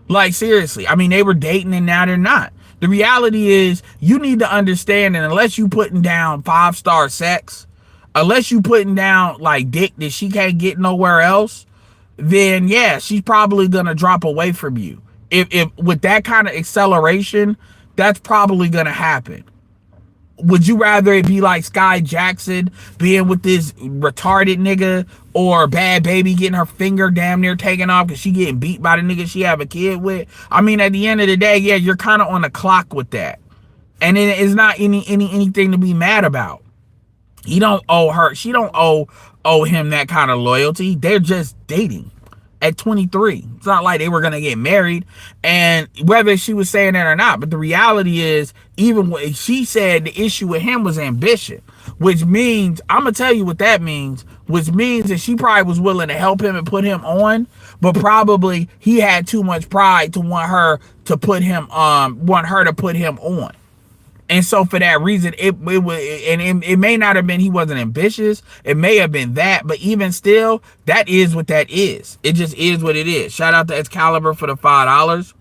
Like, seriously. I mean, they were dating, and now they're not. The reality is, you need to understand that unless you putting down 5-star sex, unless you putting down, like, dick that she can't get nowhere else, then, yeah, she's probably going to drop away from you. If with that kind of acceleration, that's probably going to happen. Would you rather it be like Sky Jackson being with this retarded nigga or Bad Baby getting her finger damn near taken off because she getting beat by the nigga she have a kid with? I mean, at the end of the day, yeah, you're kind of on the clock with that. And it's not anything to be mad about. He don't owe her. She don't owe him that kind of loyalty. They're just dating at 23. It's not like they were going to get married. And whether she was saying that or not, but the reality is, even when she said the issue with him was ambition, which means, I'm going to tell you what that means, which means that she probably was willing to help him and put him on, but probably he had too much pride to want her to put him on. And so for that reason, it may not have been he wasn't ambitious. It may have been that, but even still, that is what that is. It just is what it is. Shout out to Excalibur for the $5.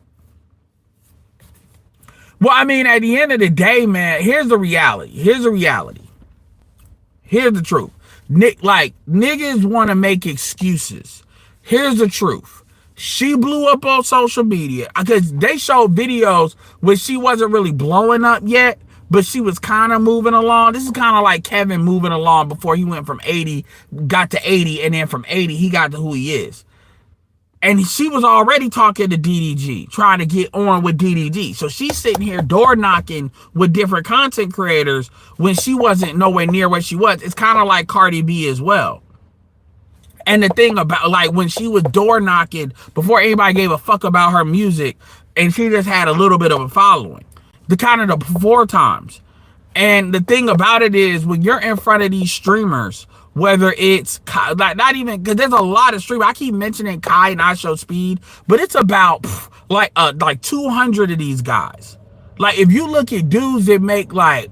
Well, I mean, at the end of the day, man, here's the reality. Here's the truth. Niggas want to make excuses. Here's the truth. She blew up on social media because they showed videos where she wasn't really blowing up yet, but she was kind of moving along. This is kind of like Kevin moving along before he went from 80, got to 80, and then from 80, he got to who he is. And she was already talking to DDG, trying to get on with DDG. So she's sitting here door knocking with different content creators when she wasn't nowhere near where she was. It's kind of like Cardi B as well. And the thing about, like, when she was door knocking before anybody gave a fuck about her music, and she just had a little bit of a following, the 4 times. And the thing about it is, when you're in front of these streamers whether it's like not even because there's a lot of streamers. I keep mentioning Kai and I Show Speed, but it's about like 200 of these guys. Like if you look at dudes that make like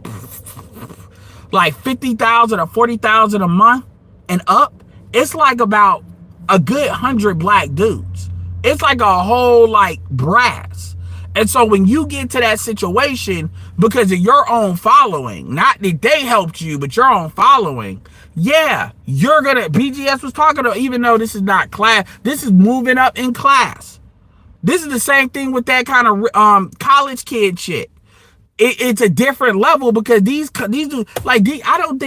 50,000 or 40,000 a month and up, it's like about a good 100 black dudes. It's like a whole like brass. And so when you get to that situation because of your own following, not that they helped you, but your own following, yeah, you're gonna, BGS was talking about, even though this is not class, this is moving up in class. This is the same thing with that kind of college kid shit. It's a different level because these dudes, like, I don't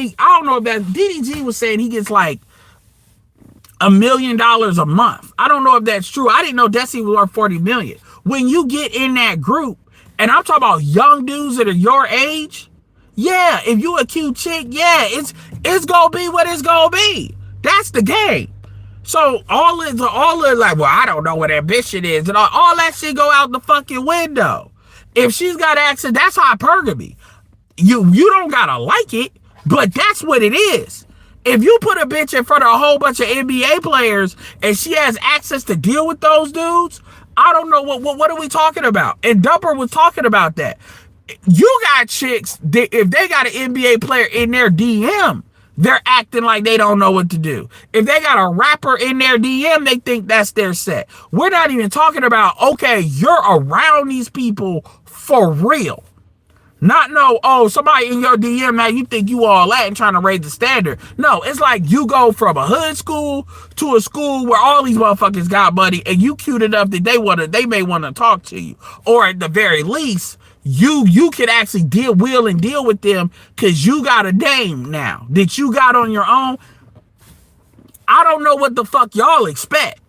know if that DDG was saying he gets like $1 million a month. I don't know if that's true. I didn't know Desi was worth 40 million. When you get in that group, and I'm talking about young dudes that are your age, yeah, if you a cute chick, yeah, it's gonna be what it's gonna be. That's the game. So all is like, well, I don't know what ambition is, and all that shit go out the fucking window. If she's got access, that's hypergamy. You don't gotta like it, but that's what it is. If you put a bitch in front of a whole bunch of NBA players and she has access to deal with those dudes, I don't know what are we talking about? And Dumper was talking about that. You got chicks that if they got an NBA player in their DM, they're acting like they don't know what to do. If they got a rapper in their DM, they think that's their set. We're not even talking about, okay, you're around these people for real. Not no, oh, somebody in your DM now you think you all that and trying to raise the standard. No, it's like you go from a hood school to a school where all these motherfuckers got money and you cute enough that they may want to talk to you. Or at the very least, you can actually deal with them because you got a dame now that you got on your own. I don't know what the fuck y'all expect.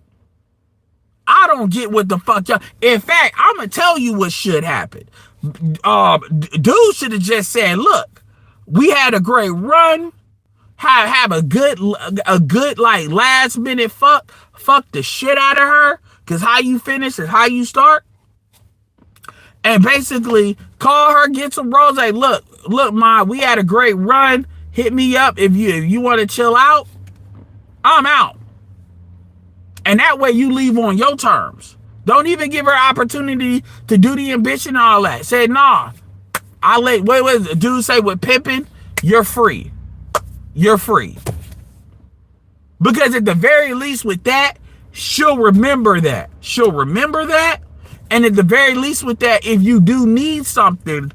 I don't get what the fuck y'all. In fact, I'm gonna tell you what should happen. Dude should have just said, look, we had a great run, have a good like last minute fuck the shit out of her, because how you finish is how you start. And basically call her, get some rose. Look, ma, we had a great run. Hit me up if you want to chill out. I'm out. And that way you leave on your terms. Don't even give her opportunity to do the ambition and all that. Say, nah, what does the dude say with pimping? You're free. You're free. Because at the very least with that, she'll remember that. She'll remember that. And at the very least with that, if you do need something,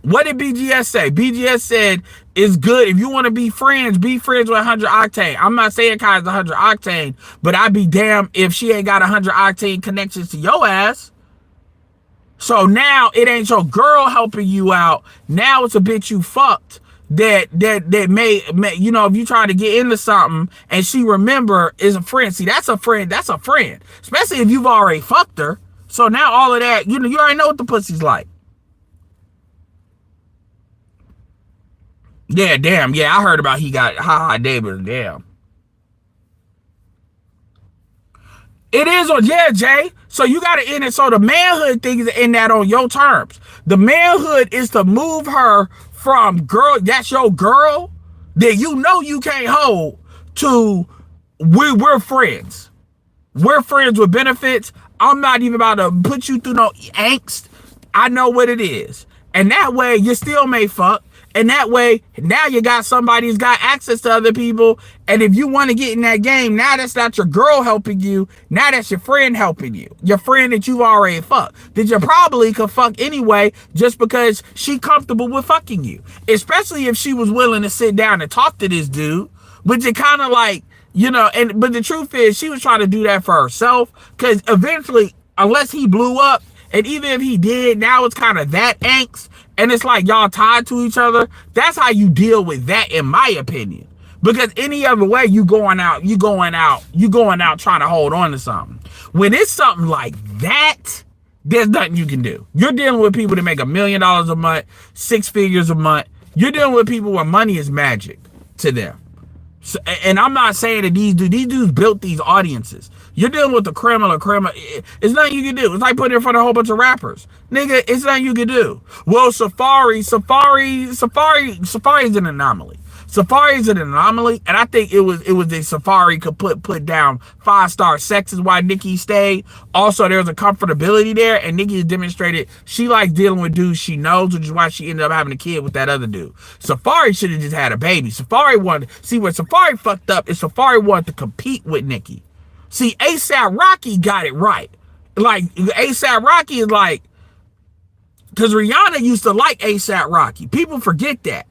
what did BGS say? BGS said, it's good. If you want to be friends with 100 octane. I'm not saying Kai's 100 octane, but I'd be damned if she ain't got 100 octane connections to your ass. So now it ain't your girl helping you out. Now it's a bitch you fucked that may, you know, if you trying to get into something and she remember is a friend. See, that's a friend. That's a friend. Especially if you've already fucked her. So now all of that, you know, you already know what the pussy's like. Yeah, damn. Yeah, I heard about he got haha David. Damn. It is on, yeah, Jay. So you got to end it. So the manhood thing is in that on your terms. The manhood is to move her from girl, that's your girl, that you know you can't hold, to we're friends. We're friends with benefits. I'm not even about to put you through no angst. I know what it is. And that way you still may fuck. And that way, now you got somebody who's got access to other people. And if you want to get in that game, now that's not your girl helping you. Now that's your friend helping you. Your friend that you've already fucked. That you probably could fuck anyway just because she comfortable with fucking you. Especially if she was willing to sit down and talk to this dude. But you kind of like, you know, but the truth is she was trying to do that for herself. Because eventually, unless he blew up, and even if he did, now it's kind of that angst. And it's like y'all tied to each other. That's how you deal with that, in my opinion. Because any other way, you going out trying to hold on to something. When it's something like that, there's nothing you can do. You're dealing with people that make $1 million a month, 6 figures a month. You're dealing with people where money is magic to them. So, and I'm not saying that these dudes built these audiences. You're dealing with the criminal. It's nothing you can do. It's like putting in front of a whole bunch of rappers. Nigga, it's nothing you can do. Well, Safari's an anomaly. Safari's an anomaly, and I think it was that Safari could put down 5-star sex is why Nikki stayed. Also, there's a comfortability there, and Nikki has demonstrated she likes dealing with dudes she knows, which is why she ended up having a kid with that other dude. Safari should have just had a baby. Safari wanted, see, where Safari fucked up is Safari wanted to compete with Nikki. See, ASAP Rocky got it right. Like, ASAP Rocky is like, because Rihanna used to like ASAP Rocky. People forget that.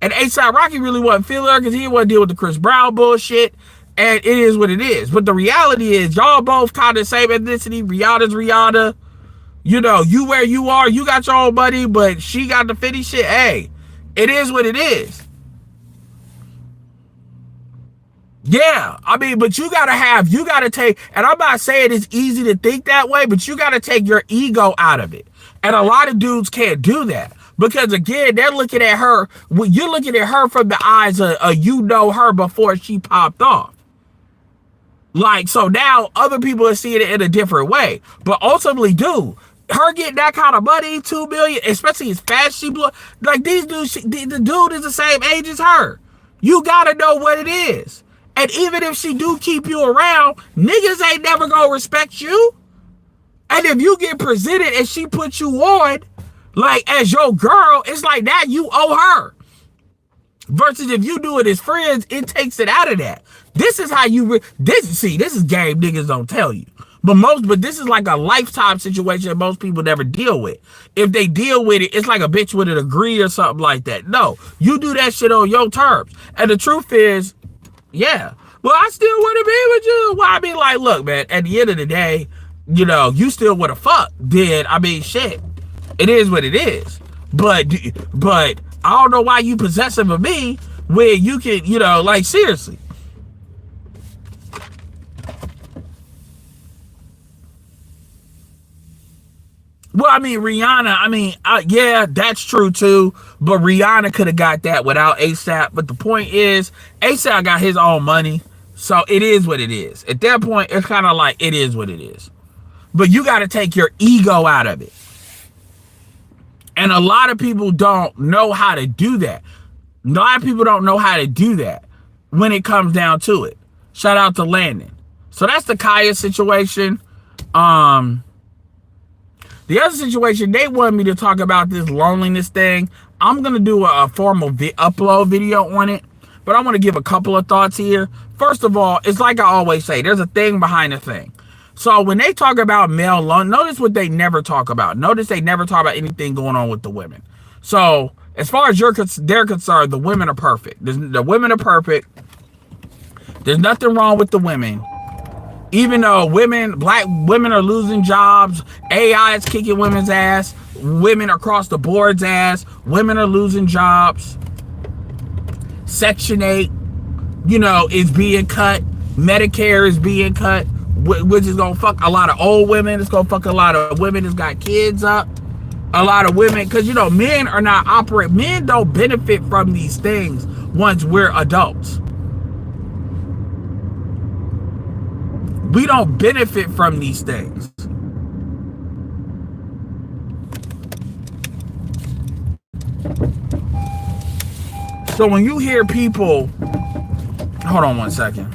And ASAP Rocky really wasn't feeling her because he didn't want to deal with the Chris Brown bullshit. And it is what it is. But the reality is, y'all both kind of the same ethnicity. Rihanna's Rihanna. You know, you where you are, you got your own money, but she got the 50 shit. Hey, it is what it is. Yeah, I mean, but you gotta take, and I'm not saying it's easy to think that way, but you gotta take your ego out of it. And a lot of dudes can't do that. Because again, they're looking at her, you're looking at her from the eyes of you know her before she popped off. Like, so now other people are seeing it in a different way. But ultimately, dude, her getting that kind of money, 2 million, especially as fast she blew, like these dudes, the dude is the same age as her. You gotta know what it is. And even if she do keep you around, niggas ain't never gonna respect you. And if you get presented and she puts you on, like as your girl, it's like that you owe her. Versus if you do it as friends, it takes it out of that. This is how you, this is game niggas don't tell you. But this is like a lifetime situation that most people never deal with. If they deal with it, it's like a bitch with a degree or something like that. No, you do that shit on your terms. And the truth is, yeah, well, I still want to be with you. Well, I mean, like, look, man, at the end of the day, you know, you still would have fucked. Then, I mean, shit. It is what it is. But I don't know why you possessive of me where you can, you know, like, seriously. Well, I mean, Rihanna, I mean, yeah, that's true too. But Rihanna could have got that without ASAP. But the point is, ASAP got his own money. So it is what it is. At that point, it's kind of like, it is what it is. But you got to take your ego out of it. And a lot of people don't know how to do that. A lot of people don't know how to do that when it comes down to it. Shout out to Landon. So that's the Kaia situation. The other situation, they wanted me to talk about this loneliness thing. I'm going to do a formal upload video on it. But I want to give a couple of thoughts here. First of all, it's like I always say, there's a thing behind a thing. So when they talk about male loneliness, notice what they never talk about. Notice they never talk about anything going on with the women. So as far as they're concerned, the women are perfect. The women are perfect. There's nothing wrong with the women. Even though black women are losing jobs, AI is kicking women's ass, women across the board's ass, women are losing jobs. Section 8, you know, is being cut. Medicare is being cut, which is gonna fuck a lot of old women. It's gonna fuck a lot of women that's got kids up. A lot of women, because, you know, men don't benefit from these things once we're adults. We don't benefit from these things. So when you hear people, hold on one second.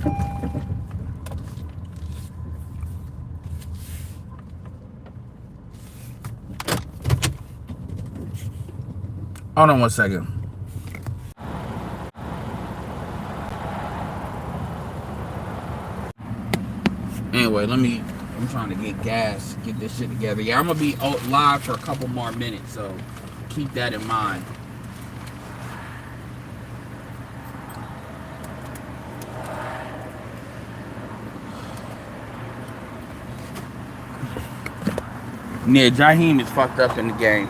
Hold on one second. Anyway, I'm trying to get gas, get this shit together. Yeah, I'm going to be live for a couple more minutes, so keep that in mind. Yeah, Jaheim is fucked up in the game.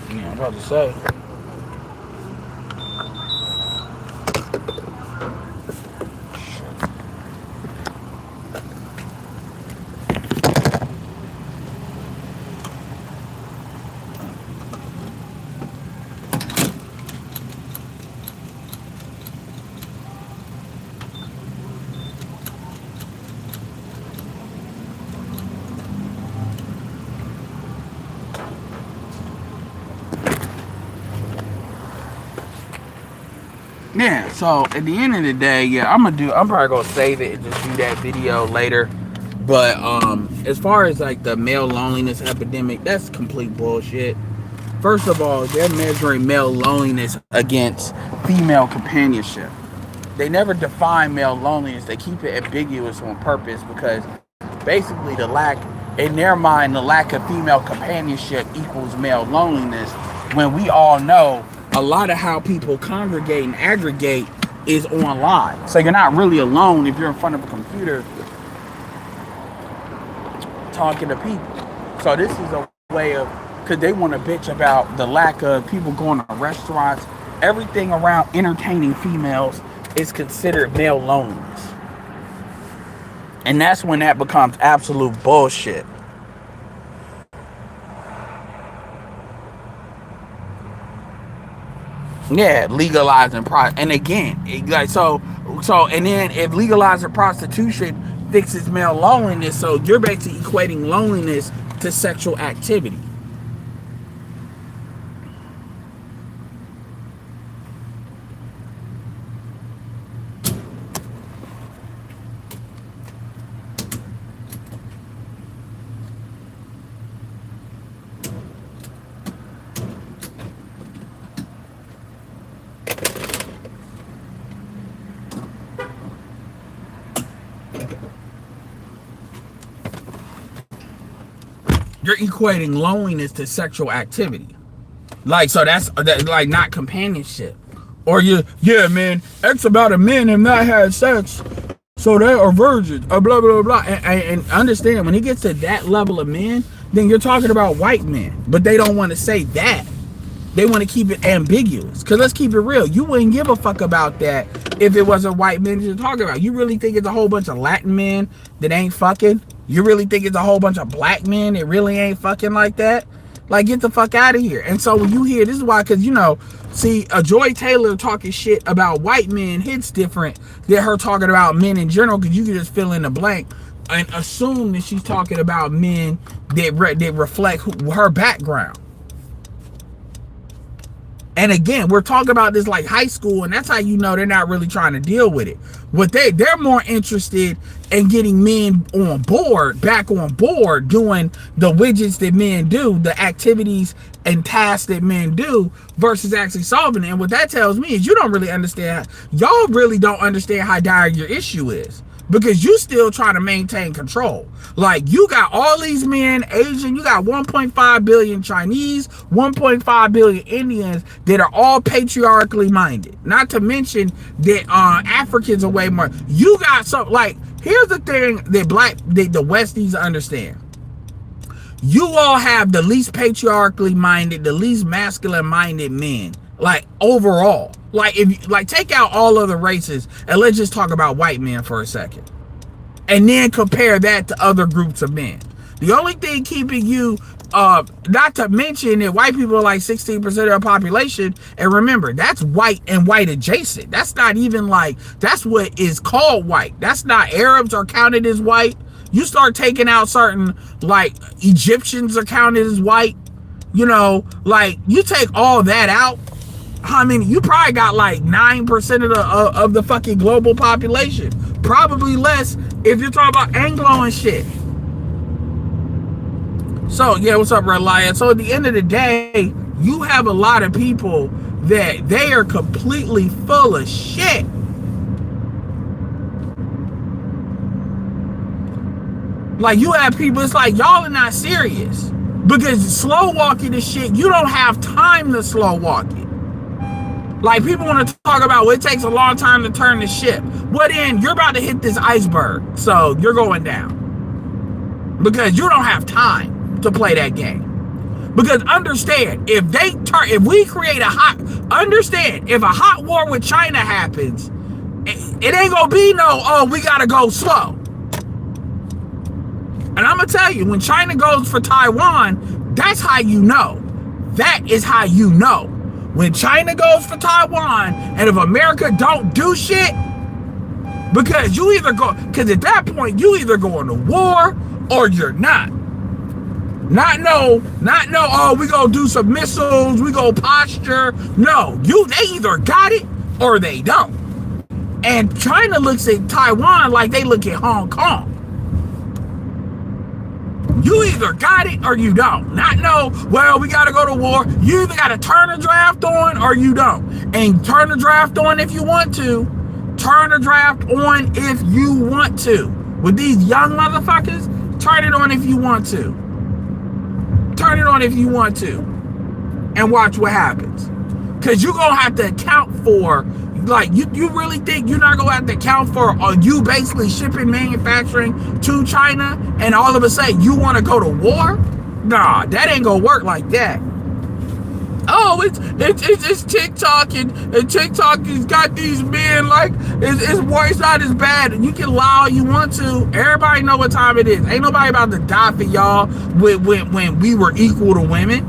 Yeah, I'm about to say. Yeah, so at the end of the day, yeah, I'm probably gonna save it and just do that video later. But as far as like the male loneliness epidemic, that's complete bullshit. First of all, they're measuring male loneliness against female companionship. They never define male loneliness. They keep it ambiguous on purpose because basically in their mind, the lack of female companionship equals male loneliness, when we all know a lot of how people congregate and aggregate is online. So you're not really alone if you're in front of a computer talking to people. So this is a way of, because they want to bitch about the lack of people going to restaurants. Everything around entertaining females is considered male loneliness. And that's when that becomes absolute bullshit. Yeah, legalizing and again, and then if legalizing prostitution fixes male loneliness, so you're basically equating loneliness to sexual activity. You're equating loneliness to sexual activity. Like, so that's like not companionship. Or yeah, man, X amount of men have not had sex, so they are virgins, blah, blah, blah. And understand, when it gets to that level of men, then you're talking about white men. But they don't want to say that. They want to keep it ambiguous. Because let's keep it real. You wouldn't give a fuck about that if it wasn't white men you're talking about. You really think it's a whole bunch of Latin men that ain't fucking? You really think it's a whole bunch of black men that really ain't fucking like that? Like, get the fuck out of here. And so when you hear, this is why, because, see, a Joy Taylor talking shit about white men hits different than her talking about men in general, because you can just fill in the blank and assume that she's talking about men that reflect her background. And again, we're talking about this like high school, and that's how you know they're not really trying to deal with it. What they're more interested in getting men back on board, doing the widgets that men do, the activities and tasks that men do, versus actually solving it. And what that tells me is you don't really understand, y'all really don't understand how dire your issue is. Because you still trying to maintain control. Like, you got all these men, Asian, you got 1.5 billion Chinese, 1.5 billion Indians that are all patriarchally minded. Not to mention that Africans are way more. You got some, like, here's the thing that the West needs to understand. You all have the least patriarchally minded, the least masculine minded men. Like, overall, like, if like take out all other races and let's just talk about white men for a second, and then compare that to other groups of men. The only thing keeping you, not to mention that white people are like 16% of the population, and remember, that's white and white adjacent. That's not even like, that's what is called white. That's not, Arabs are counted as white. You start taking out certain, like, Egyptians are counted as white. Like, you take all that out, I mean, you probably got like 9% of the fucking global population. Probably less if you're talking about Anglo and shit. So, yeah, what's up, Red Lion? So, at the end of the day, you have a lot of people that they are completely full of shit. Like, you have people, it's like, y'all are not serious. Because slow walking this shit, you don't have time to slow walk it. Like, people want to talk about, well, it takes a long time to turn the ship. Well, then, you're about to hit this iceberg, so you're going down. Because you don't have time to play that game. Because understand, if we create if a hot war with China happens, it ain't gonna be no, oh, we gotta go slow. And I'm gonna tell you, when China goes for Taiwan, that's how you know. That is how you know. When China goes for Taiwan, and if America don't do shit, because at that point, you either going to war or you're not. Not no, oh, we gonna do some missiles, we gonna posture. No, they either got it or they don't. And China looks at Taiwan like they look at Hong Kong. You either got it or you don't. Not no, well, we gotta go to war. You either gotta turn the draft on or you don't. And turn the draft on if you want to. Turn the draft on if you want to. With these young motherfuckers, turn it on if you want to. Turn it on if you want to. And watch what happens. Because you're going to have to account for, like, you really think you're not going to have to account for you basically shipping manufacturing to China and all of a sudden you want to go to war? Nah, that ain't going to work like that. Oh, it's TikTok and TikTok has got these men like it's not as bad. You can lie all you want to. Everybody know what time it is. Ain't nobody about to die for y'all when we were equal to women.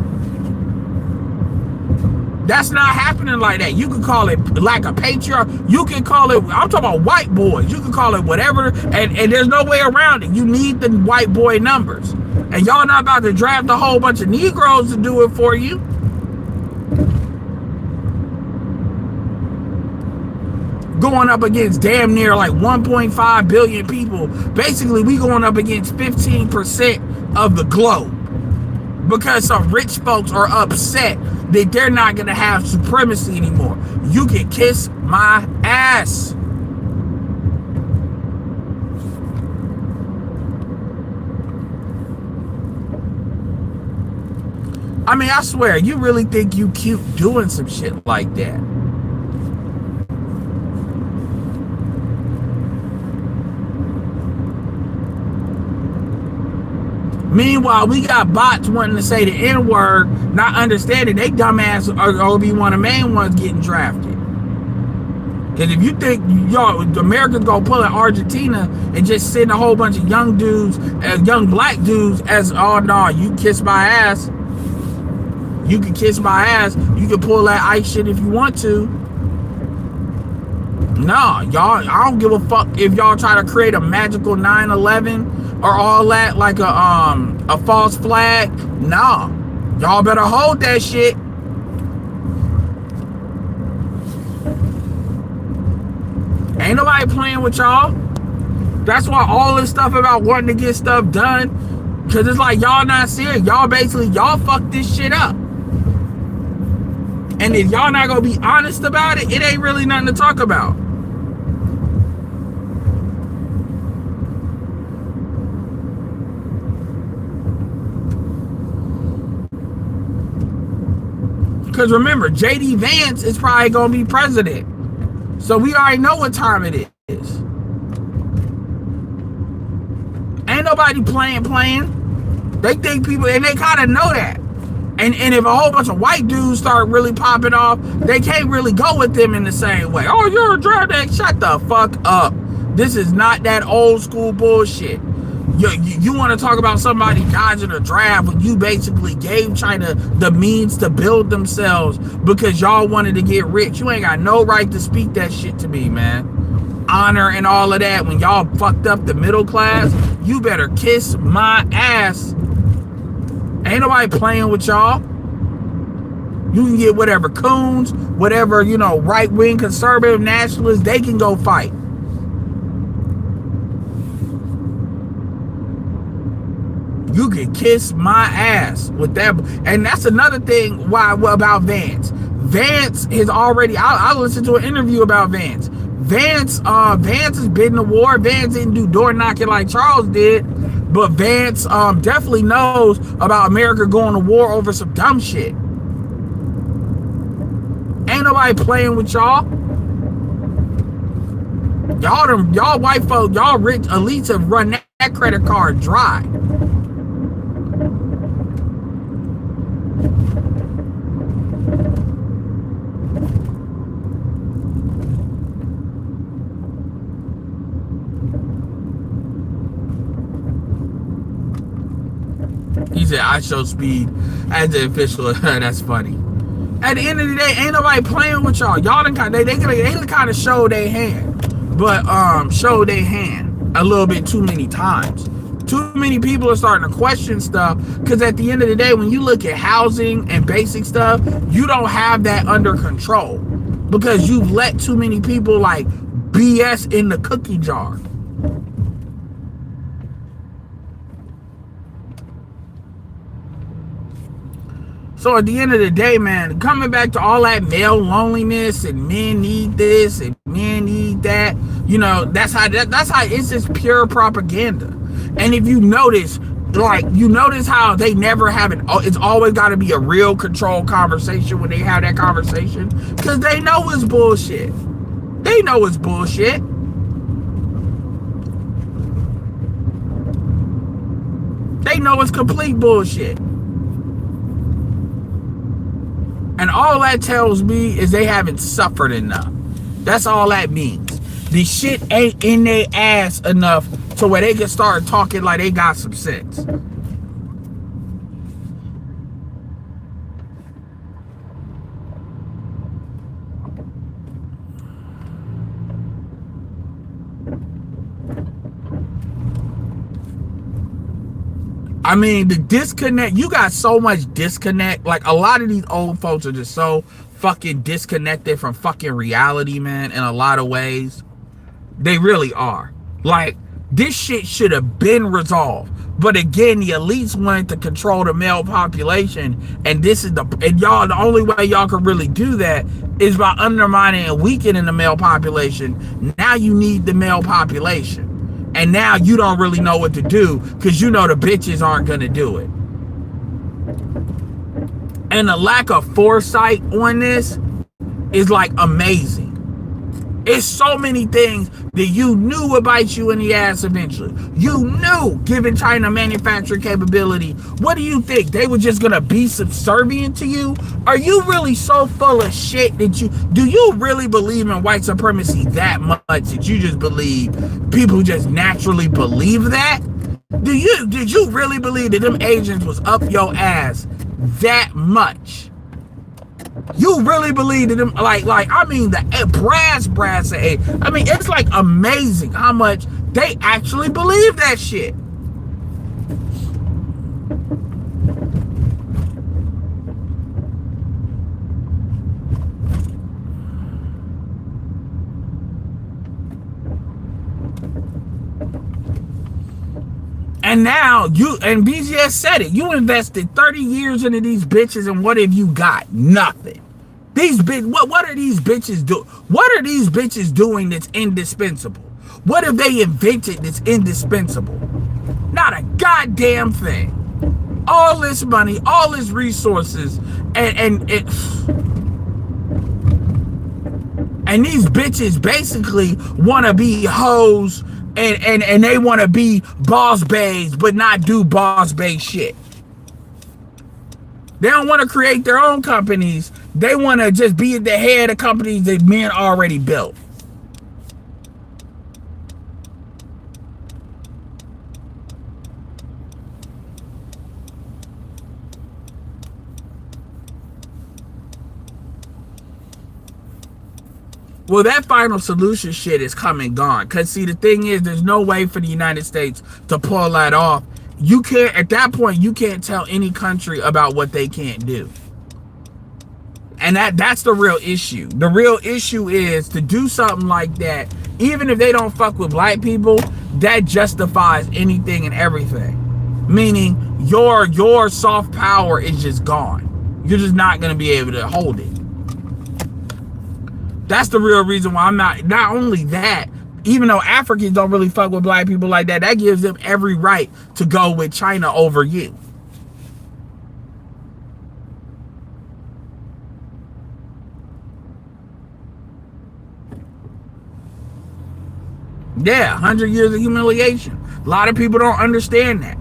That's not happening like that. You can call it like a patriarch. You can call it, I'm talking about white boys. You can call it whatever, and there's no way around it. You need the white boy numbers. And y'all not about to draft a whole bunch of Negroes to do it for you. Going up against damn near like 1.5 billion people. Basically, we going up against 15% of the globe. Because some rich folks are upset that they're not going to have supremacy anymore. You can kiss my ass. I mean, I swear, you really think you cute doing some shit like that? Meanwhile, we got bots wanting to say the N-word, not understanding they dumbass are gonna be one of the main ones getting drafted. Because if you think y'all America's gonna pull in Argentina and just send a whole bunch of young dudes, young black dudes as, oh no, you kiss my ass. You can kiss my ass. You can pull that ICE shit if you want to. No, y'all, I don't give a fuck if y'all try to create a magical 9/11 or all that like a false flag. Nah, y'all better hold that shit. Ain't nobody playing with y'all. That's why all this stuff about wanting to get stuff done, because it's like y'all not serious. Y'all basically, y'all fucked this shit up. And if y'all not gonna be honest about it, it ain't really nothing to talk about. Because remember, J.D. Vance is probably going to be president. So we already know what time it is. Ain't nobody playing. They think people, and they kind of know that. And if a whole bunch of white dudes start really popping off, they can't really go with them in the same way. Oh, you're a drag deck. Shut the fuck up. This is not that old school bullshit. You want to talk about somebody dodging a draft when you basically gave China the means to build themselves because y'all wanted to get rich. You ain't got no right to speak that shit to me, man. Honor and all of that. When y'all fucked up the middle class, you better kiss my ass. Ain't nobody playing with y'all. You can get whatever coons, whatever, right-wing conservative nationalists, they can go fight. You can kiss my ass with that. And that's another thing about Vance. Vance is already, I listened to an interview about Vance. Vance has been to war. Vance didn't do door knocking like Charles did. But Vance definitely knows about America going to war over some dumb shit. Ain't nobody playing with y'all. Y'all white folks, y'all rich elites have run that credit card dry. I show speed as the official. That's funny. At the end of the day, ain't nobody playing with y'all. Y'all done kind they kind of show their hand, but show their hand a little bit too many times. Too many people are starting to question stuff, because at the end of the day, when you look at housing and basic stuff, you don't have that under control because you've let too many people like BS in the cookie jar. So at the end of the day, man, coming back to all that male loneliness and men need this and men need that, you know, that's how it's just pure propaganda. And if you notice, like, you notice how they never have it, it's always got to be a real controlled conversation when they have that conversation, because they know it's bullshit. They know it's bullshit. They know it's complete bullshit. And all that tells me is they haven't suffered enough. That's all that means. The shit ain't in their ass enough to where they can start talking like they got some sense. I mean, the disconnect, you got so much disconnect. Like, a lot of these old folks are just so fucking disconnected from fucking reality, man, in a lot of ways. They really are. Like, this shit should have been resolved. But again, the elites wanted to control the male population, and y'all, the only way y'all can really do that is by undermining and weakening the male population. Now you need the male population. And now you don't really know what to do, because you know the bitches aren't going to do it. And the lack of foresight on this is like amazing. It's so many things that you knew would bite you in the ass eventually. You knew, given China manufacturing capability. What do you think? They were just going to be subservient to you? Are you really so full of shit that do you really believe in white supremacy that much that you just believe people just naturally believe that? Did you really believe that them agents was up your ass that much? You really believe that them, like I mean, the brass, I mean, it's like amazing how much they actually believe that shit. And now and BGS said it, you invested 30 years into these bitches, and what have you got? Nothing. What are these bitches do? What are these bitches doing that's indispensable? What have they invented that's indispensable? Not a goddamn thing. All this money, all this resources, and these bitches basically want to be hoes. And they want to be boss bays, but not do boss bay shit. They don't want to create their own companies. They want to just be at the head of companies that men already built. Well, that final solution shit is come and gone. Because, see, the thing is, there's no way for the United States to pull that off. You can't, at that point, you can't tell any country about what they can't do. And that's the real issue. The real issue is to do something like that, even if they don't fuck with black people, that justifies anything and everything. Meaning, your soft power is just gone. You're just not going to be able to hold it. That's the real reason why I'm not only that, even though Africans don't really fuck with black people like that, that gives them every right to go with China over you. Yeah, 100 years of humiliation. A lot of people don't understand that.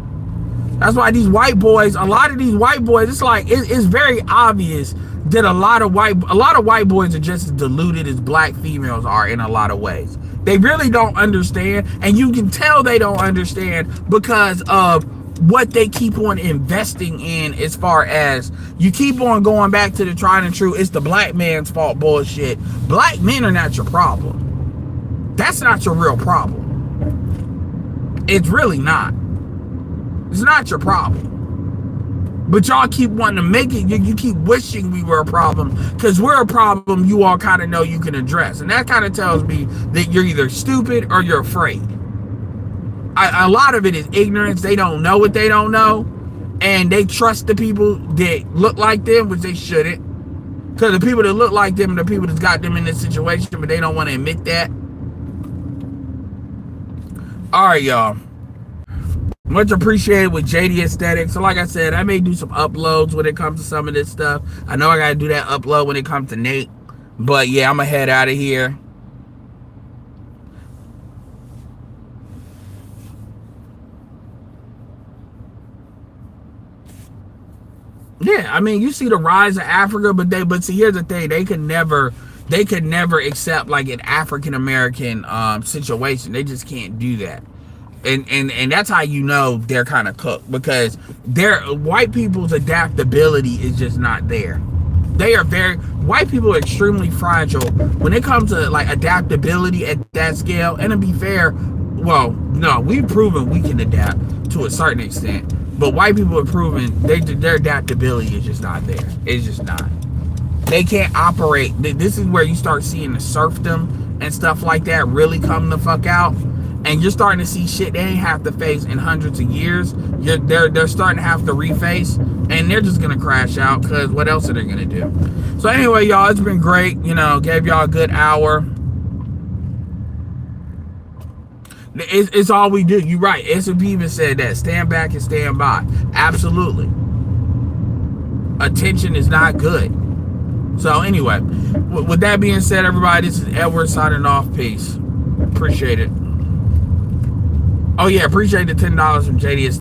That's why these white boys, a lot of these white boys, it's like, it's very obvious that a lot of white boys are just as deluded as black females are in a lot of ways. They really don't understand, and you can tell they don't understand because of what they keep on investing in, as far as you keep on going back to the tried and true, it's the black man's fault bullshit. Black men are not your problem. That's not your real problem. It's really not. It's not your problem. But y'all keep wanting to make it, you keep wishing we were a problem, because we're a problem you all kind of know you can address. And that kind of tells me that you're either stupid or you're afraid. A lot of it is ignorance. They don't know what they don't know, and they trust the people that look like them, which they shouldn't, because the people that look like them are the people that got them in this situation, but they don't want to admit that. All right, y'all. Much appreciated with JD Aesthetics. So like I said, I may do some uploads when it comes to some of this stuff. I know I got to do that upload when it comes to Nate. But yeah, I'm going to head out of here. Yeah, I mean, you see the rise of Africa, but see, here's the thing. They could never accept like an African American situation. They just can't do that. And that's how you know they're kind of cooked, because white people's adaptability is just not there. White people are extremely fragile when it comes to like adaptability at that scale. And to be fair, well, no, we've proven we can adapt to a certain extent, but white people have proven their adaptability is just not there. It's just not. They can't operate. This is where you start seeing the serfdom and stuff like that really come the fuck out. And you're starting to see shit they ain't have to face in hundreds of years. They're starting to have to reface, and they're just gonna crash out, because what else are they gonna do? So anyway, y'all, it's been great. You know, gave y'all a good hour. It's all we do. You're right. S&P even said that. Stand back and stand by. Absolutely. Attention is not good. So anyway, with that being said, everybody, this is Edward signing off. Peace. Appreciate it. Oh yeah, appreciate the $10 from JD.